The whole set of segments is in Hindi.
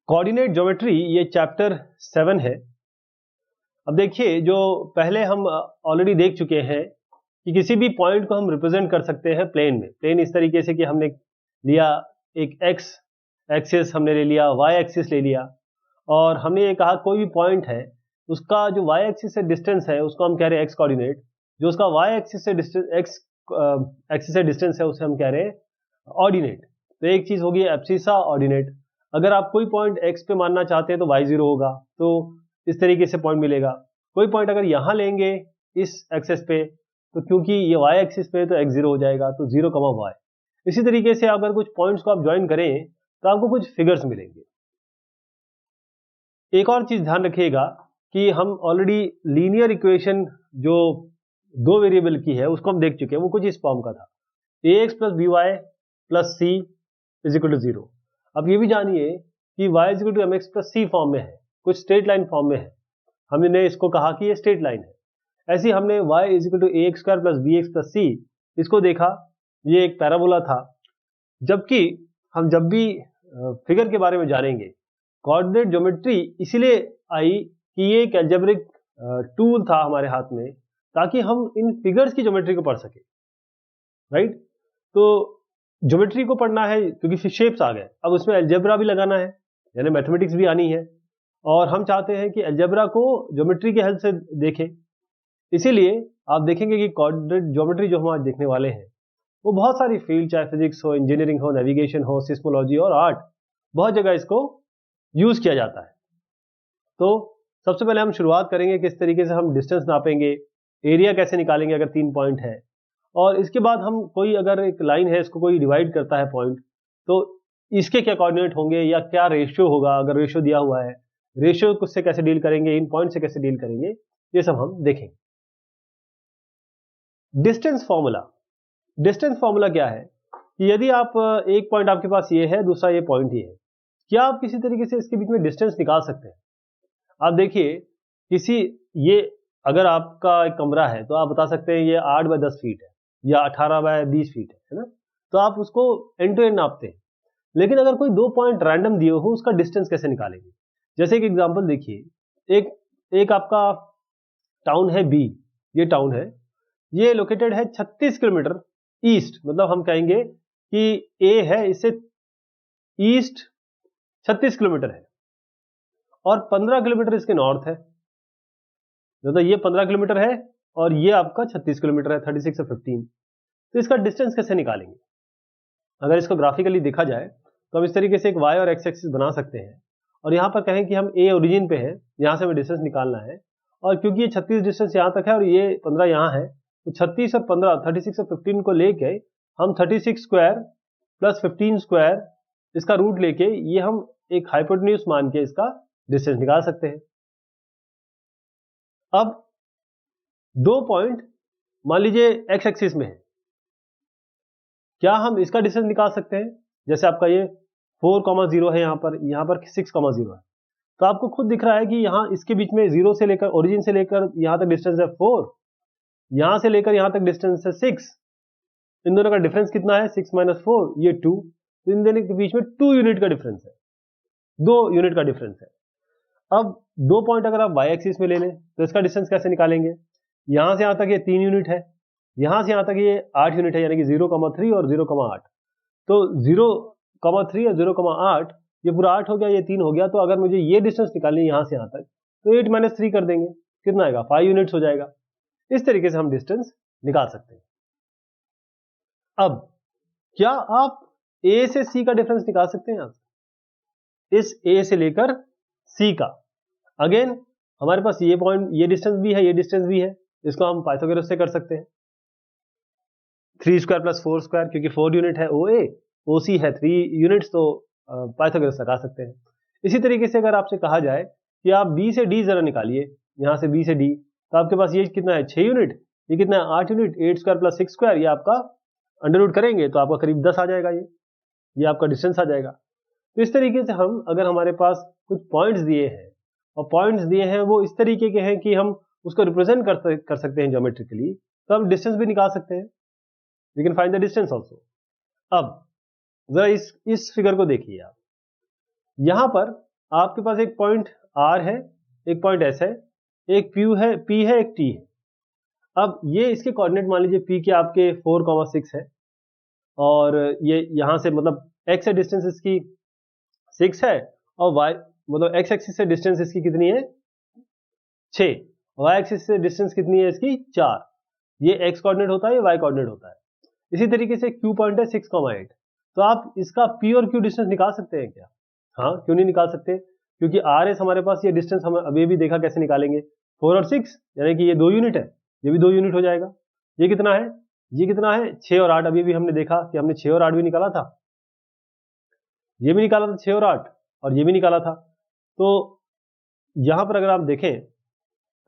कोऑर्डिनेट ज्योमेट्री ये चैप्टर 7 है। अब देखिए, जो पहले हम ऑलरेडी देख चुके हैं कि किसी भी पॉइंट को हम रिप्रेजेंट कर सकते हैं प्लेन में। प्लेन इस तरीके से कि हमने लिया एक एक्स एक्सिस, हमने ले लिया वाई एक्सिस ले लिया, और हमने ये कहा कोई भी पॉइंट है उसका जो वाई एक्सिस से डिस्टेंस है उसको हम कह रहे हैं एक्स कोऑर्डिनेट, जो उसका वाई एक्सिस से डिस्टेंस एक्स एक्सिस से डिस्टेंस है उसे हम कह रहे हैं ऑर्डिनेट। तो एक चीज होगी एब्सिसा ऑर्डिनेट। अगर आप कोई पॉइंट एक्स पे मानना चाहते हैं तो वाई जीरो होगा, तो इस तरीके से पॉइंट मिलेगा। कोई पॉइंट अगर यहां लेंगे इस एक्सिस पे, तो क्योंकि ये वाई एक्सिस पे तो एक्स जीरो हो जाएगा, तो 0, वाई। इसी तरीके से अगर कुछ पॉइंट्स को आप ज्वाइन करें तो आपको कुछ फिगर्स मिलेंगे। एक और चीज ध्यान रखिएगा कि हम ऑलरेडी लीनियर इक्वेशन जो दो वेरिएबल की है उसको हम देख चुके हैं, वो कुछ इस फॉर्म का था, ax plus B Y plus C is equal to 0। अब ये भी जानिए कि y is equal to M X plus C form में है, कुछ स्ट्रेट लाइन फॉर्म में है। हमने इसको कहा कि ये स्ट्रेट लाइन है। ऐसे ही हमने y is equal to a x square plus b x plus c, इसको देखा, ये एक पैराबोला था। जबकि हम जब भी फिगर के बारे में जानेंगे, कोऑर्डिनेट ज्योमेट्री इसीलिए आई कि ये एक अलजेब्रिक टूल था हमारे हाथ में, ताकि हम इन फिगर्स की ज्योमेट्री को पढ़ सके, राइट। तो ज्योमेट्री को पढ़ना है क्योंकि शेप्स आ गए, अब उसमें अलजेब्रा भी लगाना है, यानी मैथमेटिक्स भी आनी है, और हम चाहते हैं कि अलजेब्रा को ज्योमेट्री के हेल्प से देखें। इसीलिए आप देखेंगे कि कोऑर्डिनेट ज्योमेट्री जो हम आज देखने वाले हैं वो बहुत सारी फील्ड, चाहे फिजिक्स हो, इंजीनियरिंग हो, नेविगेशन हो, सिस्मोलॉजी और आर्ट, बहुत जगह इसको यूज किया जाता है। तो सबसे पहले हम शुरुआत करेंगे किस तरीके से हम डिस्टेंस नापेंगे, एरिया कैसे निकालेंगे अगर 3 पॉइंट है, और इसके बाद हम कोई अगर एक लाइन है इसको कोई डिवाइड करता है पॉइंट, तो इसके क्या कोऑर्डिनेट होंगे या क्या रेशियो होगा, अगर रेशियो दिया हुआ है, रेशियो से कैसे डील करेंगे, इन पॉइंट से कैसे डील करेंगे, ये सब हम देखेंगे। Distance formula. डिस्टेंस फॉर्मूला क्या है कि यदि आप एक पॉइंट आपके पास ये है, दूसरा ये पॉइंट ये है, क्या आप किसी तरीके से इसके बीच में डिस्टेंस निकाल सकते हैं? आप देखिए, किसी ये अगर आपका एक कमरा है तो आप बता सकते हैं ये 8 बाय 10 फीट है या 18 बाय 20 फीट है ना, तो आप उसको एंड टू एंड नापते हैं। लेकिन अगर कोई दो पॉइंट रैंडम दिए हो, उसका डिस्टेंस कैसे निकालेंगे? जैसे एक एग्जांपल देखिए, एक आपका टाउन है बी, ये टाउन है, ये लोकेटेड है 36 किलोमीटर ईस्ट, मतलब हम कहेंगे कि ए है, इससे ईस्ट 36 किलोमीटर है, और 15 किलोमीटर इसके नॉर्थ है, मतलब ये 15 किलोमीटर है और ये आपका 36 किलोमीटर है, 36 से 15। तो इसका डिस्टेंस कैसे निकालेंगे? अगर इसको ग्राफिकली देखा जाए तो हम इस तरीके से एक वाई और एक्स एक्सिस बना सकते हैं, और यहाँ पर कहें कि हम ए ओरिजिन पे है, यहाँ से हमें डिस्टेंस निकालना है, और क्योंकि ये 36 डिस्टेंस यहाँ तक है और ये 15 यहाँ है, तो 36 और 15, 36 और 15 को लेके हम 36 स्क्वायर प्लस 15 स्क्वायर इसका रूट लेके ये हम एक हाइपोटेन्यूज मान के इसका डिस्टेंस निकाल सकते हैं। अब दो पॉइंट मान लीजिए एक्स एक्सिस में है, क्या हम इसका डिस्टेंस निकाल सकते हैं? जैसे आपका ये 4,0 है, यहाँ पर 6,0 है, तो आपको खुद दिख रहा है कि यहाँ इसके बीच में 0 से लेकर, ओरिजिन से लेकर यहाँ तक डिस्टेंस है 4, यहाँ से लेकर यहाँ तक डिस्टेंस है 6। इन दोनों का डिफरेंस कितना है? 6 माइनस 4, ये 2। तो इन दोनों के बीच में 2 यूनिट का डिफरेंस है, 2 यूनिट का डिफरेंस है। अब दो पॉइंट अगर आप वाई एक्सिस में ले लें तो इसका डिस्टेंस कैसे निकालेंगे? यहां से यहां तक ये 3 यूनिट है, यहां से यहां तक ये 8 यूनिट है, यानी कि 0,3 और 0,8। तो 0,3 और 0,8, ये पूरा 8 हो गया, ये 3 हो गया। तो अगर मुझे ये डिस्टेंस निकालनी है यहां से यहां तक, तो 8 माइनस 3 कर देंगे, कितना आएगा? 5 यूनिट्स हो जाएगा। इस तरीके से हम डिस्टेंस निकाल सकते हैं। अब क्या आप ए से सी का डिफरेंस निकाल सकते हैं? इस ए से लेकर सी का, अगेन हमारे पास ये पॉइंट, ये डिस्टेंस भी है, ये डिस्टेंस भी है, इसको हम पाइथागोरस से कर सकते हैं। 3 स्क्वायर प्लस 4 स्क्वायर, क्योंकि 4 यूनिट है ओ ए, ओ सी है 3 यूनिट्स, तो पाइथागोरस लगा सकते हैं। इसी तरीके से अगर आपसे कहा जाए कि आप बी से डी जरा निकालिए, यहां से बी से डी, तो आपके पास ये कितना है? 6 यूनिट, ये कितना है? 8 यूनिट। 8 स्क्वायर प्लस 6 स्क्वायर, ये आपका अंडर रूट करेंगे तो आपका करीब 10 आ जाएगा, ये आपका डिस्टेंस आ जाएगा। तो इस तरीके से हम, अगर हमारे पास कुछ पॉइंट्स दिए हैं और पॉइंट्स दिए हैं वो इस तरीके के हैं कि हम उसको रिप्रेजेंट कर सकते हैं ज्योमेट्रिकली, तो हम डिस्टेंस भी निकाल सकते हैं। We can find the distance also. अब जरा इस फिगर को देखिए आप, यहां पर आपके पास एक पॉइंट R है, एक पॉइंट S है, एक P है, एक T है। अब ये इसके कोऑर्डिनेट मान लीजिए P के आपके 4,6 है और ये यहां से मतलब X से डिस्टेंस इसकी 6 है और Y मतलब X एक्सिस से डिस्टेंस इसकी कितनी है 6, Y एक्सिस से डिस्टेंस कितनी है इसकी 4। ये X कोऑर्डिनेट होता है, ये Y कोऑर्डिनेट होता है। इसी तरीके से Q पॉइंट है 6,8। तो आप इसका P और Q डिस्टेंस निकाल सकते हैं क्या? हाँ, क्यों नहीं निकाल सकते? क्योंकि RS हमारे पास ये डिस्टेंस हम अभी भी देखा कैसे निकालेंगे, 4 और 6 यानी कि ये 2 यूनिट है, ये भी 2 यूनिट हो जाएगा। ये कितना है? ये कितना है? 6 और 8। अभी भी हमने देखा कि हमने 6 और 8 भी निकाला था, ये भी निकाला था 6 और 8 और ये भी निकाला था। तो यहां पर अगर आप देखें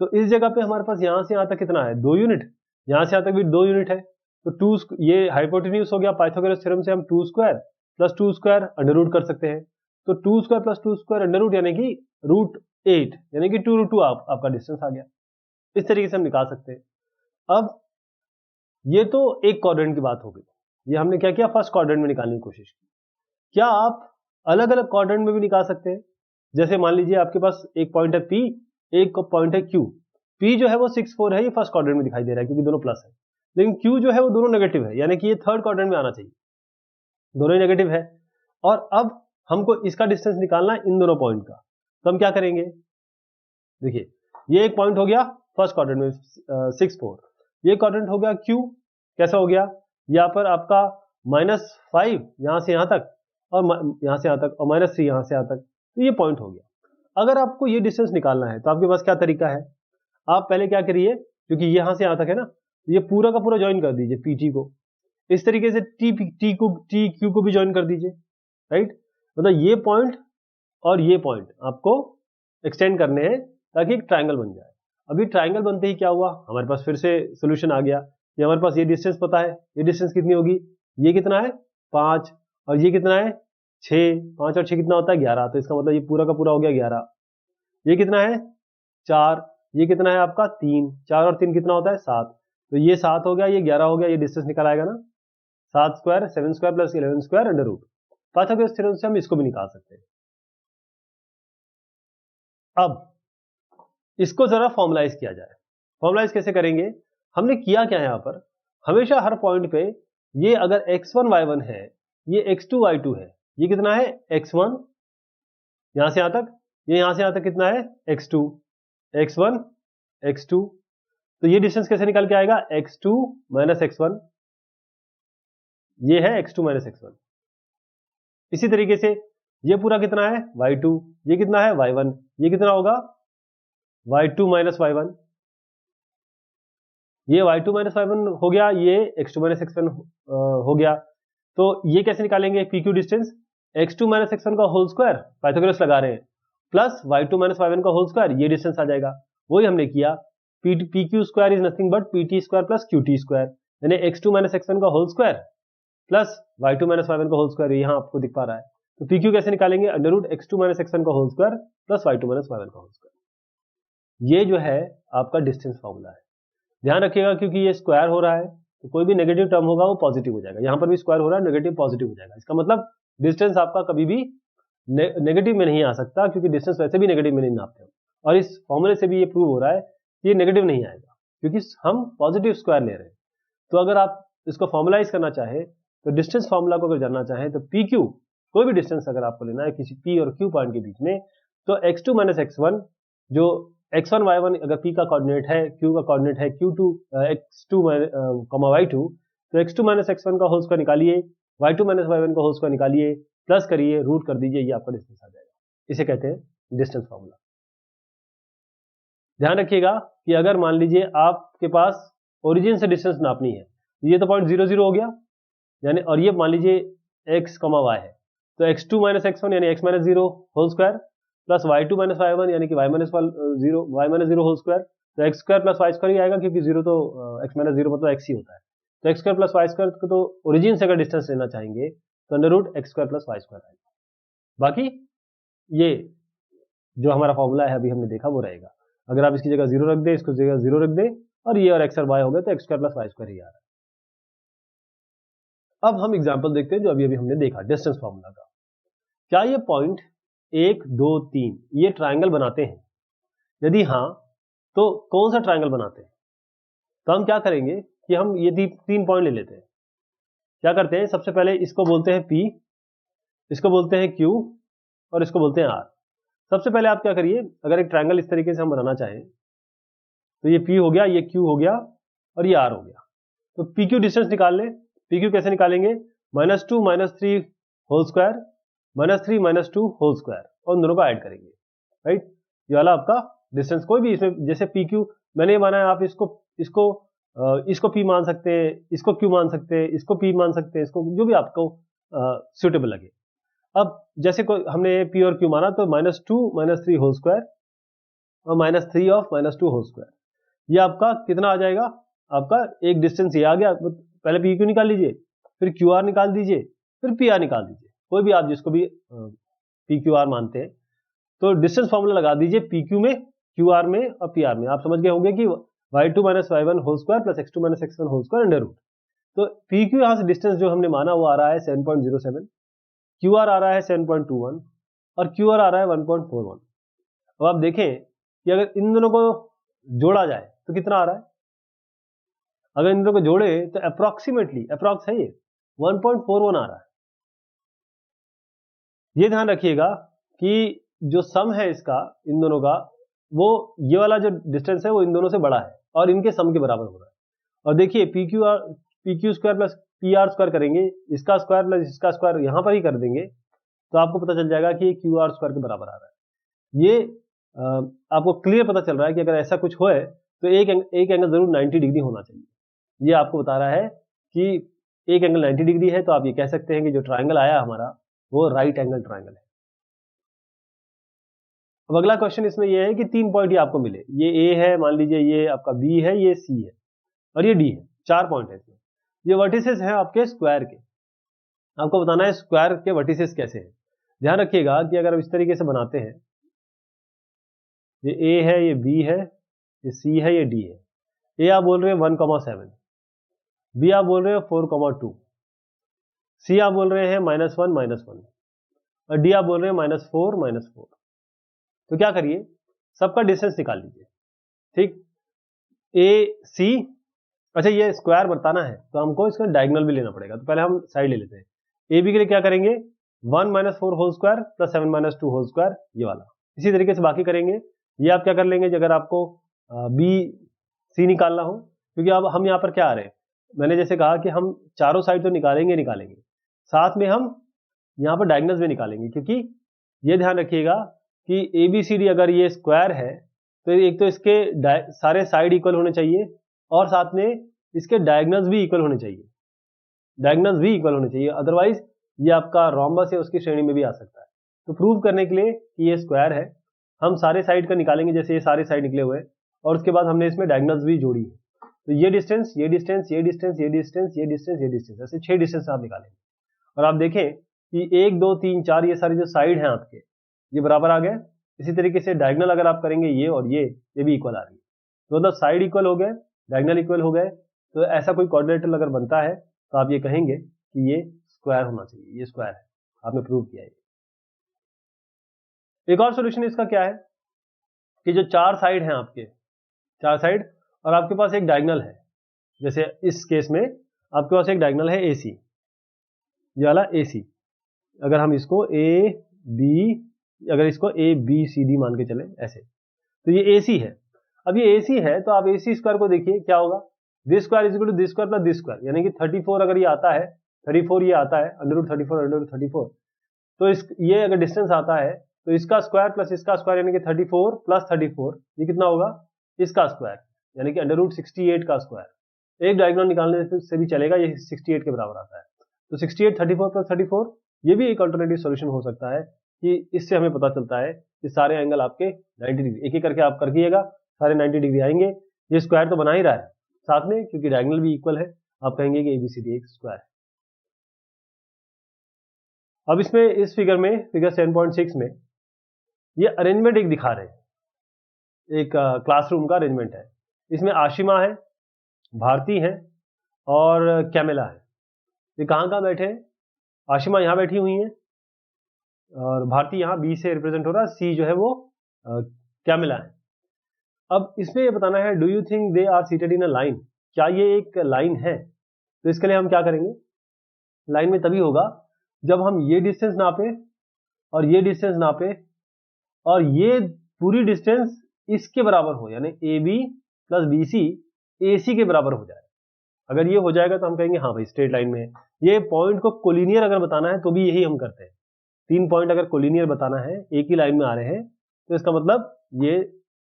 तो इस जगह पे हमारे पास यहां से यहां तक कितना है 2 यूनिट, यहां से यहां तक भी 2 यूनिट है। तो 2 ये हाइपोटेन्यूज हो गया, पाइथागोरस थ्योरम से हम 2 square plus 2 square under root कर सकते हैं। तो 2 square plus 2 square under root यानी कि √8 यानी कि 2√2 आपका डिस्टेंस आ गया। इस तरीके से हम निकाल सकते हैं। अब ये तो एक क्वाड्रेंट की बात हो गई, ये हमने क्या किया फर्स्ट क्वाड्रेंट में निकालने की कोशिश की। क्या आप अलग अलग क्वाड्रेंट में भी निकाल सकते हैं? जैसे मान लीजिए आपके पास एक पॉइंट है P, एक पॉइंट है Q। P जो है वो 6, 4 है, ये फर्स्ट क्वाड्रेंट में दिखाई दे रहा है क्योंकि दोनों प्लस है, लेकिन Q जो है वो दोनों नेगेटिव है यानी कि ये थर्ड क्वाड्रेंट में आना चाहिए, दोनों ही नेगेटिव है। और अब हमको इसका डिस्टेंस निकालना है इन दोनों पॉइंट का। तो हम क्या करेंगे, देखिए ये एक पॉइंट हो गया फर्स्ट क्वाड्रेंट में 6, 4, ये क्वाड्रेंट हो गया Q, कैसा हो गया, यहाँ पर आपका -5 यहां से यहां तक और यहां से यहां तक और -3 यहां से यहां तक, तो ये पॉइंट हो गया। अगर आपको ये डिस्टेंस निकालना है तो आपके पास क्या तरीका है, आप पहले क्या करिए, क्योंकि यहां से यहां तक है ना, ये पूरा का पूरा ज्वाइन कर दीजिए PT को, इस तरीके से TQ को भी ज्वाइन कर दीजिए, राइट। मतलब ये पॉइंट और ये पॉइंट आपको एक्सटेंड करने हैं ताकि एक ट्राइंगल बन जाए। अभी ट्राइंगल बनते ही क्या हुआ, हमारे पास फिर से सोल्यूशन आ गया कि हमारे पास ये डिस्टेंस पता है, ये डिस्टेंस कितनी होगी, ये कितना है 5 और ये कितना है 6, 5 और 6 कितना होता है 11, तो इसका मतलब ये पूरा का पूरा हो गया 11। ये कितना है 4, ये कितना है आपका 3, 4 और 3 कितना होता है 7, तो ये 7 हो गया, ये 11 हो गया, ये डिस्टेंस निकल आएगा ना, 7 square 7 square plus 11 square under root. Pythagoras theorem से हम इसको भी निकाल सकते हैं। अब इसको जरा फॉर्मुलाइज किया जाए। फॉर्मुलाइज कैसे करेंगे, हमने किया क्या है यहां पर, हमेशा हर पॉइंट पे ये अगर x1 y1 है, ये x2 y2 है, ये कितना है x1 यहां से यहां तक, ये यहां से यहां तक कितना है x2, x1 x2, तो ये डिस्टेंस कैसे निकल के आएगा x2 माइनस x1, ये है x2 माइनस x1। इसी तरीके से ये पूरा कितना है y2, ये कितना है y1, ये कितना होगा y2 माइनस y1, ये y2 माइनस y1 हो गया, ये x2 माइनस x1 हो गया। तो ये कैसे निकालेंगे PQ distance, x2 minus x1 का होल स्क्वायर, पाइथागोरस लगा रहे हैं, प्लस y2 माइनस y1 का होल स्क्वायर, ये डिस्टेंस आ जाएगा। वही हमने किया, PQ square is nothing but PT square plus QT square, यानी x2 माइनस x1 का whole square plus y2 minus y1 का होल स्क्वायर, यहाँ आपको दिख पा रहा है। तो PQ कैसे निकालेंगे, under root x2 minus x1 का whole square plus y2 minus y1 का होल स्क्वायर। ये जो है आपका डिस्टेंस फॉर्मूला है। ध्यान रखिएगा क्योंकि ये स्क्वायर हो रहा है तो कोई भी नेगेटिव टर्म होगा वो पॉजिटिव हो जाएगा, यहां पर भी स्क्वायर हो रहा है नेगेटिव पॉजिटिव हो जाएगा, इसका मतलब डिस्टेंस आपका कभी भी नेगेटिव में नहीं आ सकता, क्योंकि डिस्टेंस वैसे भी नेगेटिव में नहीं नापते हैं। और इस फॉर्मूले से भी ये प्रूव हो रहा है कि ये नेगेटिव नहीं आएगा क्योंकि हम पॉजिटिव स्क्वायर ले रहे हैं। तो अगर आप इसको फॉर्मुलाइज करना चाहे तो डिस्टेंस फॉर्मूला को अगर जानना चाहें तो PQ, कोई भी डिस्टेंस अगर आपको लेना है किसी P और Q पॉइंट के बीच में, तो x2 माइनस x1, जो x1 y1 अगर P का कोऑर्डिनेट है, Q का कोऑर्डिनेट है Q2 x2 y2, तो x2 माइनस x1 का होल स्क्वायर निकालिए, y2 माइनस y1 का होल स्क्वायर निकालिए, प्लस करिए, रूट कर दीजिए, ये आपका डिस्टेंस आ जाएगा। इसे कहते हैं डिस्टेंस फॉर्मूला। ध्यान रखिएगा कि अगर मान लीजिए आपके पास ओरिजिन से डिस्टेंस नापनी है, ये तो पॉइंट 0 0 हो गया, यानी और ये मान लीजिए x, y है, तो x2 माइनस x1 यानी x minus 0 whole square plus y2 minus y1 यानी कि y माइनस 0 होल स्क्वायर, तो x square plus y square ही आएगा क्योंकि 0 तो x माइनस 0 मतलब x ही होता है। तो x square plus y square को तो ओरिजिन से अगर डिस्टेंस लेना चाहेंगे तो under root x square plus y square आएगा। बाकी ये जो हमारा फॉर्मूला है अभी हमने देखा वो रहेगा। अगर आप इसकी जगह 0 रख दे, इसको जगह 0 रख दे और ये और x और y हो गए तो x square plus y square ही आ रहा है। अब हम एग्जांपल देखते हैं जो अभी हमने देखा डिस्टेंस फॉर्मूला का। क्या ये पॉइंट 1 2 3 ये ट्रायंगल बनाते हैं? यदि हाँ तो कौन सा ट्रायंगल बनाते हैं? तो हम क्या करेंगे कि हम ये 3 पॉइंट ले लेते हैं। क्या करते हैं, सबसे पहले इसको बोलते हैं P, इसको बोलते हैं Q और इसको बोलते हैं R। सबसे पहले आप क्या करिए, अगर एक ट्रायंगल इस तरीके से हम बनाना चाहें तो ये P हो गया, ये Q हो गया और ये R हो गया। तो PQ डिस्टेंस निकाल लें। PQ कैसे निकालेंगे? -2 -3 होल स्क्वायर -3 -2 होल स्क्वायर और उन दोनों को ऐड करेंगे, राइट। ये वाला आपका डिस्टेंस, कोई भी इसमें जैसे PQ मैंने ये माना है, आप इसको P मान सकते हैं, इसको Q मान सकते हैं, इसको P मान सकते हैं, इसको जो भी आपको सुटेबल लगे। अब जैसे हमने P और Q माना तो -2 -3 होल स्क्वायर और -3 ऑफ -2 होल स्क्वायर, ये आपका कितना आ जाएगा? आपका एक डिस्टेंस ये आ गया। पहले PQ निकाल लीजिए, फिर QR निकाल दीजिए, फिर PR निकाल दीजिए, कोई भी आप जिसको भी PQR मानते हैं। तो डिस्टेंस फॉर्मूला लगा दीजिए PQ में, QR में और PR में। आप समझ गए होंगे कि y2 - y1 whole square plus x2 - x1 whole square under root. तो PQ यहां से डिस्टेंस जो हमने माना वो आ रहा है 7.07, QR आ रहा है 7.21 और QR आ रहा है 1.41। अब आप देखें कि अगर इन दोनों को जोड़ा जाए तो कितना आ रहा है? अगर इन दोनों को जोड़े तो अप्रॉक्स है ये 1.41 आ रहा है। ये ध्यान रखिएगा कि जो सम है इसका, इन दोनों का, वो ये वाला जो डिस्टेंस है वो इन दोनों से बड़ा है और इनके सम के बराबर हो रहा है। और देखिए PQ square plus PR square करेंगे, इसका स्क्वायर प्लस इसका स्क्वायर यहां पर ही कर देंगे तो आपको पता चल जाएगा कि QR स्क्वायर के बराबर आ रहा है। ये आपको क्लियर पता चल रहा है कि अगर ऐसा कुछ हो तो एक एंगल जरूर 90 डिग्री होना चाहिए। ये आपको बता रहा है कि एक एंगल 90 डिग्री है, तो आप ये कह सकते हैं कि जो ट्रायंगल आया हमारा वो राइट एंगल ट्रायंगल है। अब अगला क्वेश्चन इसमें ये है कि 3 पॉइंट ये आपको मिले, ये A है, मान लीजिए ये आपका B है, ये C है और ये D है। 4 पॉइंट है इसमें। ये वर्टिसेस हैं आपके स्क्वायर के। आपको बताना है स्क्वायर के वर्टिसेस कैसे हैं। ध्यान रखिएगा कि अगर आप इस तरीके से बनाते हैं, ये A है, ये B है, ये C है, ये D है। A आप बोल रहे हैं 1,7, B आप बोल रहे हो 4,2, C आप बोल रहे हैं -1 -1 और D आप बोल रहे हैं -4 -4। तो क्या करिए, सबका डिस्टेंस निकाल लीजिए, ठीक। AC, अच्छा ये स्क्वायर बताना है तो हमको इसका डायगोनल भी लेना पड़ेगा, तो पहले हम साइड ले लेते हैं। AB के लिए क्या करेंगे, 1 - 4 whole square plus 7 - 2 whole square, ये वाला। इसी तरीके से बाकी करेंगे। ये आप क्या कर लेंगे, अगर आपको BC निकालना हो, क्योंकि अब हम यहाँ पर क्या आ रहे हैं, मैंने जैसे कहा कि हम चारों साइड तो निकालेंगे, साथ में हम यहाँ पर डायगोनल्स भी निकालेंगे, क्योंकि ये ध्यान रखिएगा कि ABCD अगर ये स्क्वायर है तो एक तो इसके सारे साइड इक्वल होने चाहिए और साथ में इसके डायगोनल्स भी इक्वल होने चाहिए, अदरवाइज ये आपका रोम्बस है उसकी श्रेणी में भी आ सकता है। तो प्रूव करने के लिए कि ये स्क्वायर है, हम सारे साइड का निकालेंगे, जैसे ये सारे साइड निकले हुए हैं और उसके बाद हमने इसमें डायगोनल्स भी जोड़ी है। तो ये डिस्टेंस, ये डिस्टेंस, ये डिस्टेंस, ये डिस्टेंस, ये डिस्टेंस, ये डिस्टेंस, ऐसे 6 डिस्टेंस आप निकालेंगे। और आप देखें कि 1 2 3 4 ये सारे जो साइड हैं आपके, ये बराबर आ गए। इसी तरीके से डायगोनल अगर आप करेंगे, ये और ये भी इक्वल आ रही है, तो मतलब साइड इक्वल हो गए, डायगोनल इक्वल हो गए। तो ऐसा कोई क्वाड्रिलेटरल अगर बनता है तो आप ये कहेंगे कि ये स्क्वायर होना चाहिए, ये स्क्वायर है, आपने प्रूव किया है। एक और सॉल्यूशन इसका क्या है कि जो 4 साइड हैं आपके, 4 साइड और आपके पास एक डायगोनल है, जैसे इस केस में आपके पास एक डायगोनल है AC, ये वाला AC। अगर हम इसको अगर इसको ABCD मान के चले ऐसे, तो ये AC है। अब ये AC है तो आप AC स्क्वायर को देखिए क्या होगा, this square is equal to this square plus this square, यानी कि 34 अगर ये आता है, 34 ये आता है, √34 तो ये अगर डिस्टेंस आता है तो इसका स्क्वायर प्लस इसका स्क्वायर यानी कि 34 प्लस 34, ये कितना होगा, इसका स्क्वायर यानी कि √68 का स्क्वायर। एक डायगोनल निकालने से भी चलेगा, ये 68 के बराबर आता है। तो 68 34 प्लस 34, ये भी एक अल्टरनेटिव सॉल्यूशन हो सकता है कि इससे हमें पता चलता है कि सारे एंगल आपके 90 डिग्री, एक एक करके आप करिएगा, सारे 90 डिग्री आएंगे। ये स्क्वायर तो बना ही रहा है साथ में, क्योंकि डायगोनल भी इक्वल है, आप कहेंगे कि ABCD एक स्क्वायर है। अब इसमें इस फिगर में, फिगर 7.6 में ये अरेंजमेंट एक दिखा रहे हैं, एक क्लासरूम का अरेंजमेंट है। इसमें आशिमा है, भारती है और कैमिला है। ये कहाँ बैठे हैं, आशिमा यहाँ बैठी हुई है और भारती यहाँ बी से रिप्रेजेंट हो रहा है, सी जो है वो कैमिला है। अब इसमें ये बताना है, do you think they are seated in a line, क्या ये एक लाइन है? तो इसके लिए हम क्या करेंगे, लाइन में तभी होगा जब हम ये डिस्टेंस नापे और ये डिस्टेंस नापे और ये पूरी डिस्टेंस इसके बराबर हो, यानी A B plus B C A C के बराबर हो जाए। अगर ये हो जाएगा तो हम कहेंगे हाँ भाई स्ट्रेट लाइन में है। ये पॉइंट को कोलिनियर अगर बताना है तो भी यही हम करते हैं। 3 पॉइंट अगर कोलिनियर बताना है, एक ही लाइन में आ रहे हैं, तो इसका मतलब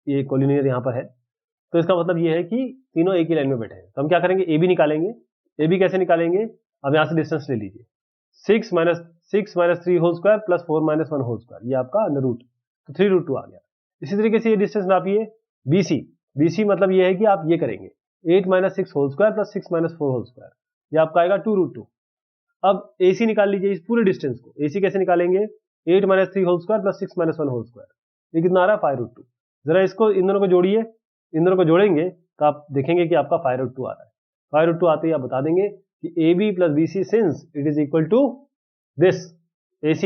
ये कोलिनियर यहाँ पर है, तो इसका मतलब ये है कि तीनों एक ही लाइन में बैठे हैं। तो हम क्या करेंगे, ए बी निकालेंगे। ए बी कैसे निकालेंगे, अब यहाँ से डिस्टेंस ले लीजिए, 6 minus 3 whole square plus 4 minus 1 whole square, ये आपका अंडर रूट, तो 3√2 आ गया। इसी तरीके से ये डिस्टेंस नापिए BC। BC मतलब ये है कि आप ये करेंगे 8 minus 6 whole square plus 6 minus 4 whole square, ये आपका आएगा 2√2। अब AC निकाल लीजिए इस पूरे डिस्टेंस को। AC कैसे निकालेंगे, 8 minus 3 whole square plus 6 minus 1 whole square, ये कितना आ रहा है 5√2। जरा इसको इन दोनों को जोड़िए, इन दोनों को जोड़ेंगे तो आप देखेंगे कि आपका 5√2 आ रहा है। 5√2 आते ही आप बता देंगे कि AB plus BC since it is equal to this AC,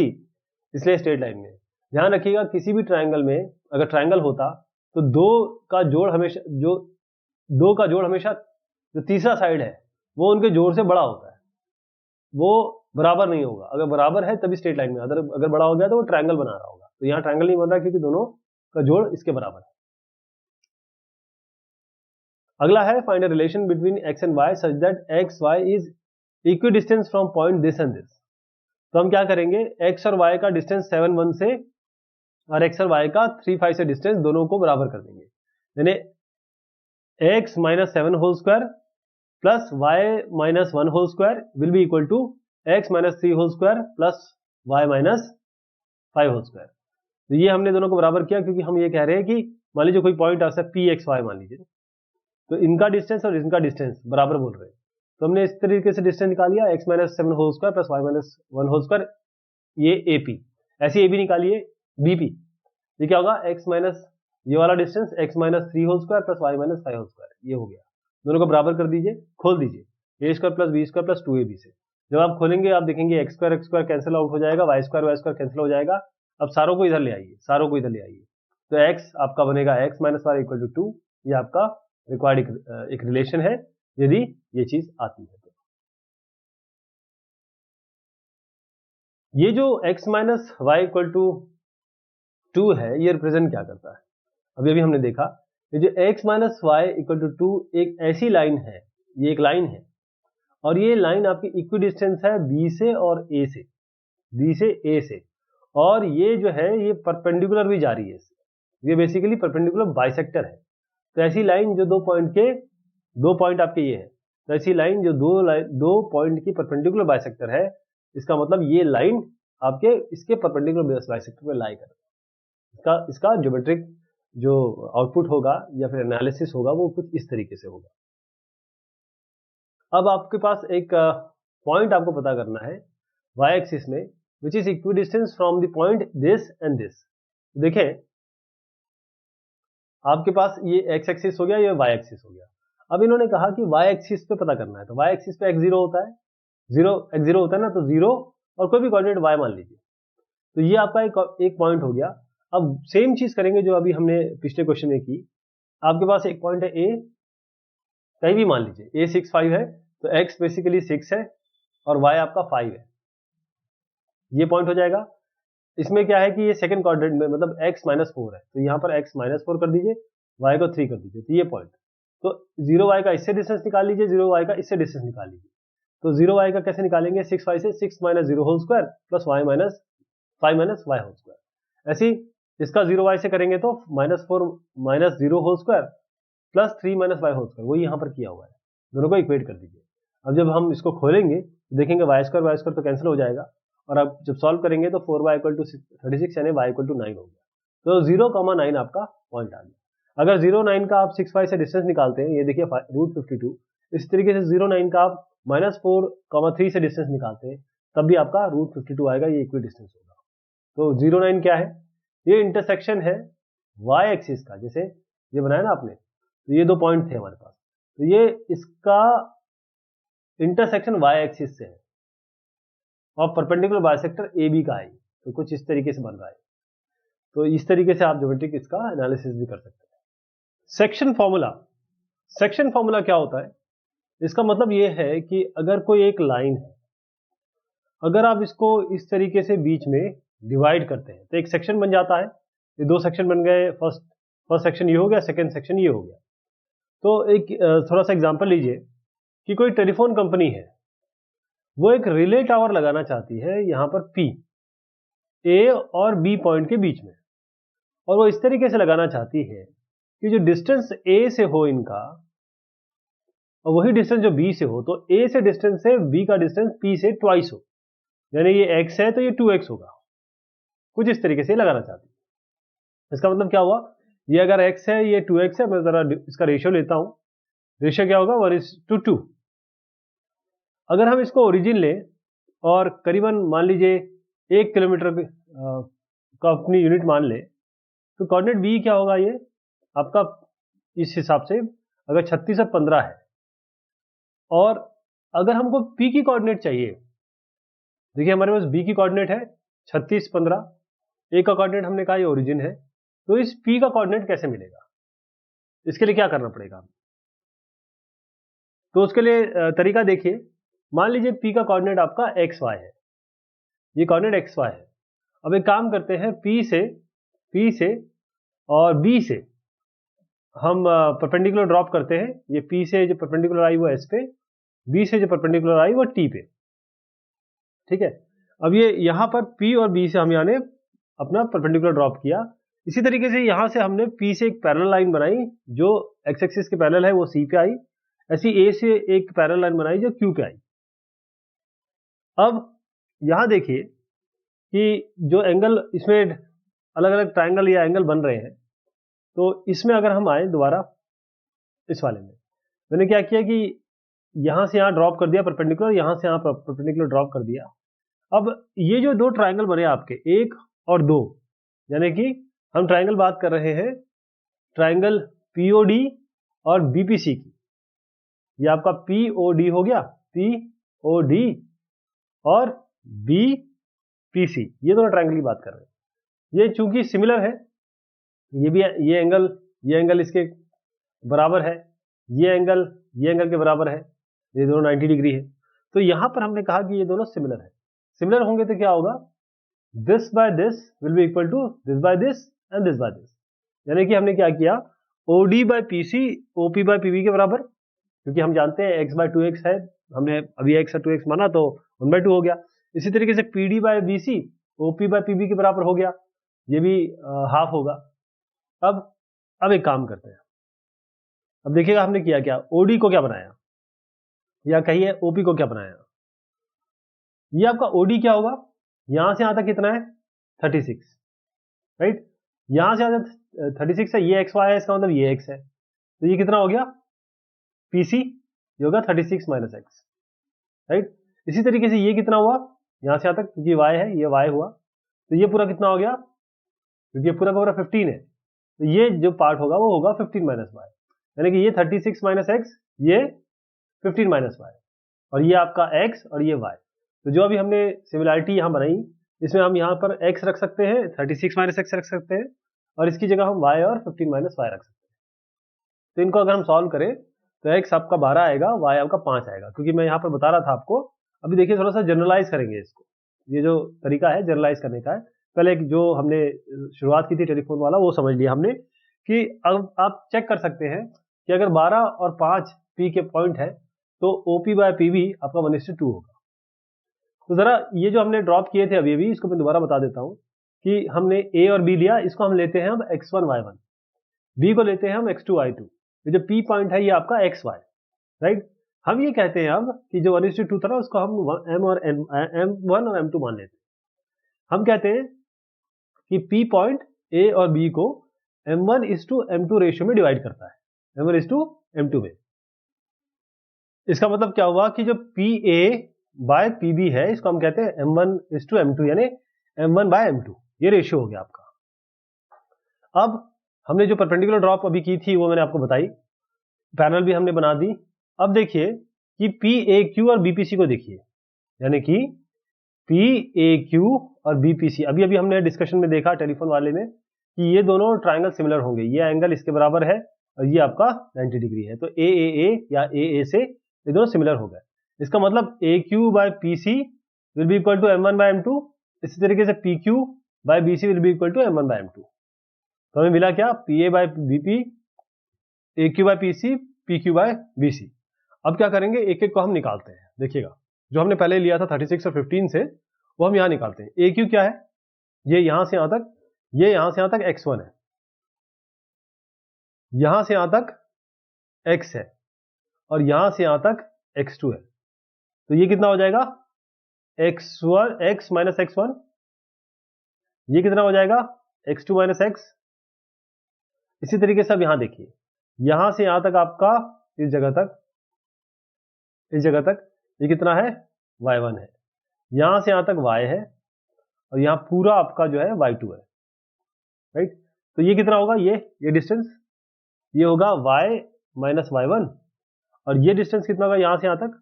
इसलिए स्ट्रेट लाइन में। ध्यान रखिएगा किसी भी ट्राइंगल में अगर ट्राइंगल होता तो दो का जोड़ हमेशा जो तीसरा साइड है वो उनके जोड़ से बड़ा होता है, वो बराबर नहीं होगा। अगर बराबर है तभी स्ट्रेट लाइन में, अगर बड़ा हो गया तो वो ट्राइंगल बना रहा होगा। तो यहाँ ट्राइंगल नहीं बन रहा क्योंकि दोनों का जोड़ इसके बराबर है। अगला है find a relation between x and y such that x y is equi distance from point this and this. तो हम क्या करेंगे, x और y का डिस्टेंस 7 1 से और x और y का 3 5 से डिस्टेंस दोनों को बराबर कर देंगे, यानी x minus 7 whole square plus y minus 1 whole square will be equal to x minus 3 whole square plus y minus 5 whole square. तो ये हमने दोनों को बराबर किया क्योंकि हम ये कह रहे हैं कि मान लीजिए कोई पॉइंट ऐसा PXY मान लीजिए, तो इनका डिस्टेंस और इनका डिस्टेंस बराबर बोल रहे हैं, तो हमने इस तरीके से डिस्टेंस निकाल लिया x minus 7 whole square plus y minus 1 whole square, ये AP। ऐसे AB निकालिए BP, ये क्या होगा x माइनस ये वाला distance x minus 3 whole square plus y minus 5 whole square, ये हो गया। दोनों को बराबर कर दीजिए, खोल दीजिए, a square plus b square plus 2ab से। जब आप खोलेंगे आप देखेंगे x स्क्वायर कैंसिल आउट हो जाएगा, y स्क्वायर कैंसिल हो जाएगा। अब सारों को इधर ले आइए, सारों को इधर ले आइए, तो x आपका बनेगा x minus y equal to 2। ये आपका रिक्वायर्ड एक रिलेशन है यदि ये चीज आती है तो। ये जो x minus y equal to 2 है ये रिप्रेजेंट क्या करता है, अभी हमने देखा ये जो x minus y equal to 2 एक ऐसी लाइन है, ये एक लाइन है और ये लाइन आपकी इक्वी डिस्टेंस है B से और A से, B से A से, और ये जो है ये परपेंडिकुलर भी जा रही है, ये बेसिकली परपेंडिकुलर बाइसेक्टर है। तो ऐसी लाइन जो दो पॉइंट आपके ये है, तो ऐसी लाइन जो दो पॉइंट की परपेंडिकुलर बाइसेक्टर है, इसका मतलब ये लाइन आपके इसके परपेंडिकुलर बाइसेक्टर पे लाई कर, इसका ज्योमेट्रिक जो आउटपुट होगा या फिर एनालिसिस होगा वो कुछ इस तरीके से होगा। अब आपके पास एक पॉइंट आपको पता करना है y एक्सिस में which is equi distance from the point this and this. देखें आपके पास ये x एक्सिस हो गया, ये y एक्सिस हो गया। अब इन्होंने कहा कि y एक्सिस पे पता करना है, तो y एक्सिस पे x0 होता है, x0 होता है ना, तो 0 और कोई भी कोऑर्डिनेट y मान लीजिए, तो ये आपका एक पॉइंट हो गया। अब सेम चीज करेंगे जो अभी हमने पिछले क्वेश्चन में की। आपके पास एक पॉइंट है A, कहीं भी मान लीजिए A 6 5 है, तो x बेसिकली 6 है और y आपका 5 है, ये पॉइंट हो जाएगा। इसमें क्या है कि ये सेकंड क्वाड्रेंट में मतलब x माइनस 4 है, तो यहाँ पर x माइनस 4 कर दीजिए, y को 3 कर दीजिए, तो ये पॉइंट। तो 0y का इससे डिस्टेंस निकाल लीजिए, 0y का इससे डिस्टेंस निकाल लीजिए। तो 0y का कैसे निकालेंगे, 6 5 से 6 minus 0 whole square plus y minus 5 minus y whole square. ऐसे इसका 0y से करेंगे तो minus 4 minus 0 whole square plus 3 minus y whole square, वही यहाँ पर किया हुआ है, दोनों को इक्वेट कर दीजिए। अब जब हम इसको खोलेंगे देखेंगे y स्क्वायर तो कैंसिल हो जाएगा, और अब जब सॉल्व करेंगे तो 4y इक्वल टू 36 यानी y इक्वल टू 9 हो गया। तो 0,9 आपका पॉइंट आ गया। अगर 0,9 का आप 6 5 से डिस्टेंस निकालते हैं, ये देखिए √52, इस तरीके से 0,9 का आप -4,3 से डिस्टेंस निकालते हैं, तब भी आपका √52 आएगा, ये इक्वी डिस्टेंस होगा। तो 0,9 क्या है, ये इंटरसेक्शन है y एक्सिस का, जैसे ये बनाया ना आपने, तो ये दो पॉइंट थे हमारे पास, तो ये इसका इंटरसेक्शन y एक्सिस से है और परपेंडिकुलर बाइसेक्टर AB का है। तो कुछ इस तरीके से बन रहा है। तो इस तरीके से आप ज्योमेट्रिक इसका एनालिसिस भी कर सकते हैं। सेक्शन फॉर्मूला, सेक्शन फॉर्मूला क्या होता है? इसका मतलब ये है कि अगर कोई एक लाइन है, अगर आप इसको इस तरीके से बीच में डिवाइड करते हैं तो एक सेक्शन बन जाता है। ये दो सेक्शन बन गए, फर्स्ट सेक्शन ये हो गया, सेकंड सेक्शन ये हो गया। तो एक थोड़ा सा एग्जांपल लीजिए कि कोई टेलीफोन कंपनी है, वो एक रिले टावर लगाना चाहती है यहाँ पर P, A और B पॉइंट के बीच में, और वो इस तरीके से लगाना चाहती है कि जो डिस्टेंस A से हो इनका और वही डिस्टेंस जो B से हो, तो A से डिस्टेंस से B का डिस्टेंस P से ट्वाइस हो, यानी ये x है तो ये 2x होगा। कुछ इस तरीके से लगाना चाहती है। इसका मतलब क्या हुआ, ये अगर x है ये 2x है, मैं जरा इसका रेशियो लेता हूं। रेशियो क्या होगा, 1:2। अगर हम इसको ओरिजिन लें और करीबन मान लीजिए 1 किलोमीटर का अपनी यूनिट मान ले, तो कोऑर्डिनेट b क्या होगा, ये आपका इस हिसाब से अगर 36 और 15 है, और अगर हमको p की कोऑर्डिनेट चाहिए, देखिए हमारे पास b की कोऑर्डिनेट है 36, 15, a का कोऑर्डिनेट हमने कहा ये ओरिजिन है, तो इस p का कोऑर्डिनेट कैसे मिलेगा, इसके लिए क्या करना पड़ेगा? तो उसके लिए तरीका देखिए, मान लीजिए p का कोऑर्डिनेट आपका xy है, ये कोऑर्डिनेट xy है। अब एक काम करते हैं, p से और b से हम परपेंडिकुलर ड्रॉप करते हैं। ये p से जो परपेंडिकुलर आई वो s पे, b से जो परपेंडिकुलर आई वो t पे, ठीक है। अब ये यहां पर p और b से हम यानी अपना परपेंडिकुलर ड्रॉप किया। इसी तरीके से यहां से हमने p से एक पैरेलल लाइन बनाई जो x एक्सिस के पैरेलल है, वो c पे आई। ऐसी a से एक पैरेलल लाइन बनाई जो q पे आई। अब यहां देखिए कि जो एंगल इसमें अलग अलग ट्रायंगल या एंगल बन रहे हैं, तो इसमें अगर हम आए दोबारा इस वाले में, मैंने क्या किया कि यहां से यहां ड्रॉप कर दिया परपेंडिकुलर, यहां से यहां परपेंडिकुलर ड्रॉप कर दिया। अब ये जो दो ट्रायंगल बने आपके, 1 और 2, यानी कि हम ट्रायंगल बात कर रहे हैं ट्रायंगल POD और BPC की। ये आपका POD हो गया, POD और BPC, ये दोनों ट्रायंगल की बात कर रहे हैं। ये चूंकि सिमिलर है, ये भी ये एंगल इसके बराबर है, ये एंगल के बराबर है, ये दोनों 90 डिग्री है। तो यहां पर हमने कहा कि ये दोनों सिमिलर है। सिमिलर होंगे तो क्या होगा, this by this will be equal to this by this and this by this, यानी कि हमने क्या किया, OD by PC OP by PB के बराबर, क्योंकि हम जानते हैं x बाय 2x है, हमने अभी x और 2x माना तो 1/2 हो गया। इसी तरीके से PD by BC OP by PB के बराबर हो गया, ये भी हाफ होगा। अब एक काम करते हैं, अब देखिएगा हमने किया क्या, OD को क्या बनाया, या कहिए OP को क्या बनाया। ये आपका OD क्या होगा, यहां से यहां तक कितना है 36, राइट। यहां से यहां तक 36 है, ये XY है, इसका मतलब ये x है, तो ये कितना हो गया PC, ये होगा 36 माइनस x, राइट। इसी तरीके से ये कितना हुआ, यहां से यहां तक, क्योंकि y है ये y हुआ, तो ये पूरा कितना हो गया, क्योंकि ये पूरा का पूरा 15 है, तो ये जो पार्ट होगा वो होगा 15 माइनस y, यानी कि ये 36 माइनस x, ये 15 माइनस y, और ये आपका x और ये y। तो जो अभी हमने सिमिलरिटी यहां बनाई, इसमें हम यहां पर x रख सकते हैं, 36 माइनस x रख सकते हैं, और इसकी जगह हम y और 15 माइनस y रख सकते हैं। तो इनको अगर हम सॉल्व करें तो x आपका 12 आएगा, y आपका 5 आएगा, क्योंकि मैं यहां पर बता रहा था आपको। अभी देखिए थोड़ा सा जनरलाइज करेंगे इसको, ये जो तरीका है जनरलाइज करने का है। पहले जो हमने शुरुआत की थी टेलीफोन वाला वो समझ लिया हमने, कि अब आप चेक कर सकते हैं कि अगर 12 और 5 P के पॉइंट है तो OP बाय PB आपका 1:2 होगा। तो जरा ये जो हमने ड्रॉप किए थे अभी इसको मैं दोबारा बता देता हूं कि हमने A और B लिया, इसको हम लेते हैं अब x1 y1, B को लेते हैं हम x2 y2, ये जो P पॉइंट है ये आपका xy, राइट। हम ये कहते हैं अब कि जो 1:2 था ना, उसको हम M1 और M2 मान लेते हैं। हम कहते हैं कि P पॉइंट A और B को M1:M2 रेशियो में डिवाइड करता है, M1:M2 में। इसका मतलब क्या हुआ कि जो PA बाय PB है, इसको हम कहते हैं M1:M2, यानी M1 बाय M2, ये रेशियो हो गया आपका। अब हमने जो परपेंडिकुलर ड्रॉप अभी की थी वो मैंने आपको बताई, पैरेलल भी हमने बना दी। अब देखिए कि PAQ और BPC को देखिए, यानी कि PAQ और BPC, अभी अभी हमने डिस्कशन में देखा टेलीफोन वाले में कि ये दोनों ट्राइंगल सिमिलर होंगे, ये एंगल इसके बराबर है और ये आपका 90 डिग्री है, तो AAA या AA से ये दोनों सिमिलर हो गए। इसका मतलब AQ by PC will be equal to M1 by M2, इसी तरीके से PQ by BC will be equal to M1 by M2। तो हमें मिला क्या, PA by BP, AQ by PC, PQ by BC। अब क्या करेंगे, एक एक को हम निकालते हैं। देखिएगा, जो हमने पहले लिया था 36 और 15 से, वो हम यहां निकालते हैं। AQ क्या है, ये यहां से यहां तक, ये यहां से यहां तक x1 है, यहां से यहां तक x है और यहां से यहां तक x2 है। तो ये कितना हो जाएगा, x1 x माइनस x1, ये कितना हो जाएगा x2 माइनस x। इसी तरीके से अब यहां देखिए, यहां से यहां तक आपका इस जगह तक, इस जगह तक ये कितना है, y1 है, यहां से यहां तक y है और यहां पूरा आपका जो है y2 है, राइट। तो ये कितना होगा, ये डिस्टेंस, ये होगा y माइनस y1 और ये डिस्टेंस कितना होगा यहां से यहां तक,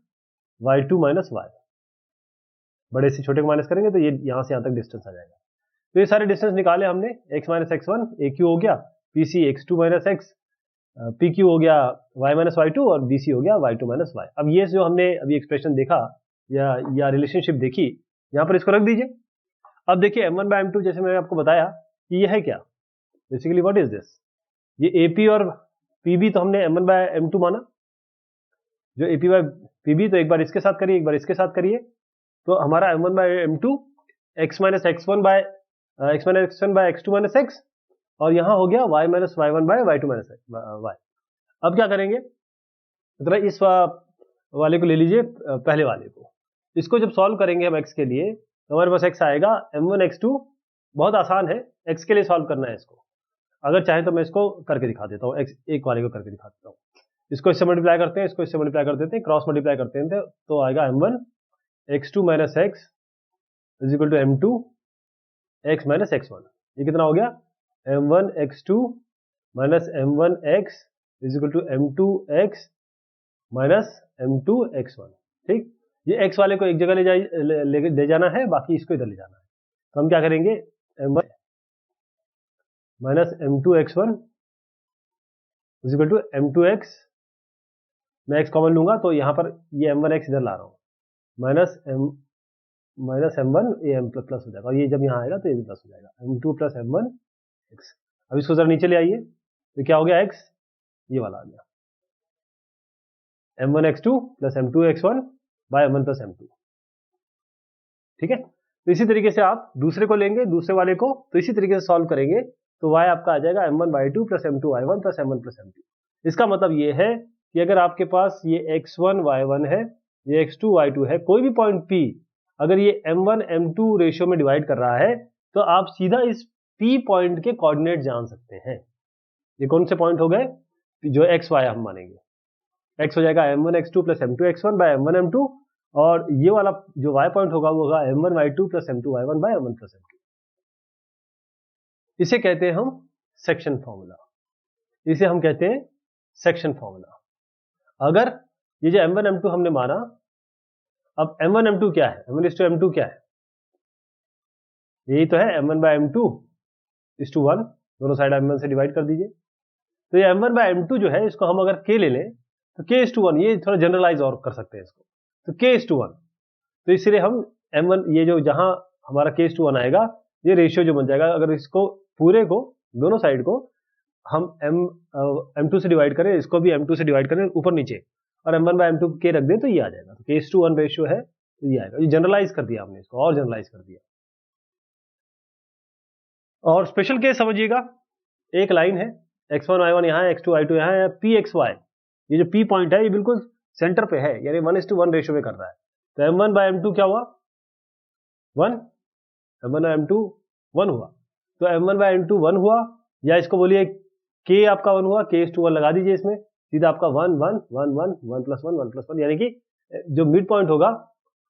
y2 माइनस y। बड़े से छोटे को माइनस करेंगे तो ये यहां से यहां तक डिस्टेंस आ जाएगा। तो ये सारे डिस्टेंस निकाले हमने, x माइनस x1, AQ हो गया, PC x2 minus x, PQ हो गया y माइनस y2 और BC हो गया y2 माइनस y। अब ये जो हमने अभी एक्सप्रेशन देखा या रिलेशनशिप देखी, यहां पर इसको रख दीजिए। अब देखिए M1 बाय M2, जैसे मैंने आपको बताया कि ये है क्या, बेसिकली व्हाट इज दिस, ये AP और PB तो हमने M1 बाय M2 माना, जो AP बाय PB, तो एक बार इसके साथ करिए, एक बार इसके साथ करिए, तो हमारा M1 by M2 x minus x1 by x2 minus x और यहां हो गया y minus y1 by y2 minus y। अब क्या करेंगे, मतलब इस वाले को ले लीजिए, पहले वाले को, इसको जब सॉल्व करेंगे हम x के लिए, तो हमारे पास x आएगा m1 x2, बहुत आसान है, x के लिए सॉल्व करना है इसको। अगर चाहे तो मैं इसको करके दिखा देता हूँ, एक वाले को करके दिखा देता हूँ। इसको इससे मल्टीप्लाई करते हैं, इसको इससे मल्टीप्लाई कर देते हैं, क्रॉस मल्टीप्लाई करते हैं, तो आएगा m1 x2 minus x is equal to m2 x minus x1। ये कितना हो गया, m1 x2 minus m1 x is equal to m2 x minus m2 x1। ठीक, ये x वाले को एक जगह ले जाना है, बाकी इसको इधर ले जाना है। तो हम क्या करेंगे, m1 minus m2 x1 is equal to m2 x, मैं x कॉमन लूंगा तो यहां पर ये m1 x इधर ला रहा हूं, माइनस m1, ये m प्लस हो जाएगा, और ये जब यहाँ आएगा तो ये भी प्लस हो जाएगा, m2 प्लस m1 x। अब इसको जरा नीचे ले आइए, तो क्या हो गया, x ये वाला आ गया, m1 x2 plus m2 x1 bye m1 plus m2। ठीक है, तो इसी तरीके से आप दूसरे को लेंगे, दूसरे वाले को, तो इसी तरीके से सॉल्व करेंगे, तो y आपका आ जाएगा m1 by 2 plus m2 y1 plus m1 plus m2। इसका मतलब ये है कि अगर आपके पास ये x1 y1 है, ये x2 y2 है, कोई भी पॉइंट P अगर ये m1 m2 रेशियो में डिवाइड कर रहा है, तो आप सीधा इस P पॉइंट के कोऑर्डिनेट जान सकते हैं। ये कौन से पॉइंट हो गए, जो x y हम मानेंगे, x हो जाएगा m1 x2 plus m2 x1 bye m1 m2, और ये वाला जो y पॉइंट होगा वो होगा m1 y2 plus m2 y1 bye m1 plus m2। इसे कहते हैं हम सेक्शन फॉर्मूला, इसे हम कहते हैं सेक्शन फॉर्मूला। अगर ये जो m1 m2 हमने माना, अब m1 m2 क्या है, m1 is to m2 क्या है, यही तो है m1 by m2 is to 1, दोनों साइड m1 से डिवाइड कर दीजिए। तो ये m1 बाय m2 जो है, इसको हम अगर k ले लें तो k is to 1, ये थोड़ा जनरलाइज और कर सकते हैं इसको, तो k is to 1, तो इसलिए हम m1, ये जो जहां हमारा k is to 1 आएगा, ये रेशियो जो बन जाएगा, अगर इसको पूरे को, दोनों साइड को हम m2 से डिवाइड करें, इसको भी m2 से डिवाइड करें ऊपर नीचे, और m1 बाय m2 k रख दें, तो ये आ जाएगा, तो k is to 1 रेशियो है, तो ये आएगा। ये जनरलाइज कर दिया हमने इसको, और जनरलाइज कर दिया। और स्पेशल केस समझिएगा, एक लाइन है, x1 y1 यहाँ है, x2 y2 यहाँ है, pxy, ये जो p पॉइंट है ये बिल्कुल सेंटर पे है, यानी 1:1 रेशियो में कर रहा है। तो m1 बाय m2 क्या हुआ, 1, m1 बाय m2 1 हुआ, तो m1 बाय m2 1 हुआ, या इसको बोलिए k आपका 1 हुआ, k is to 1 लगा दीजिए इसमें, सीधा आपका 1 1 1 1 1 प्लस 1 1 प्लस 1, यानी कि जो मिड पॉइंट होगा,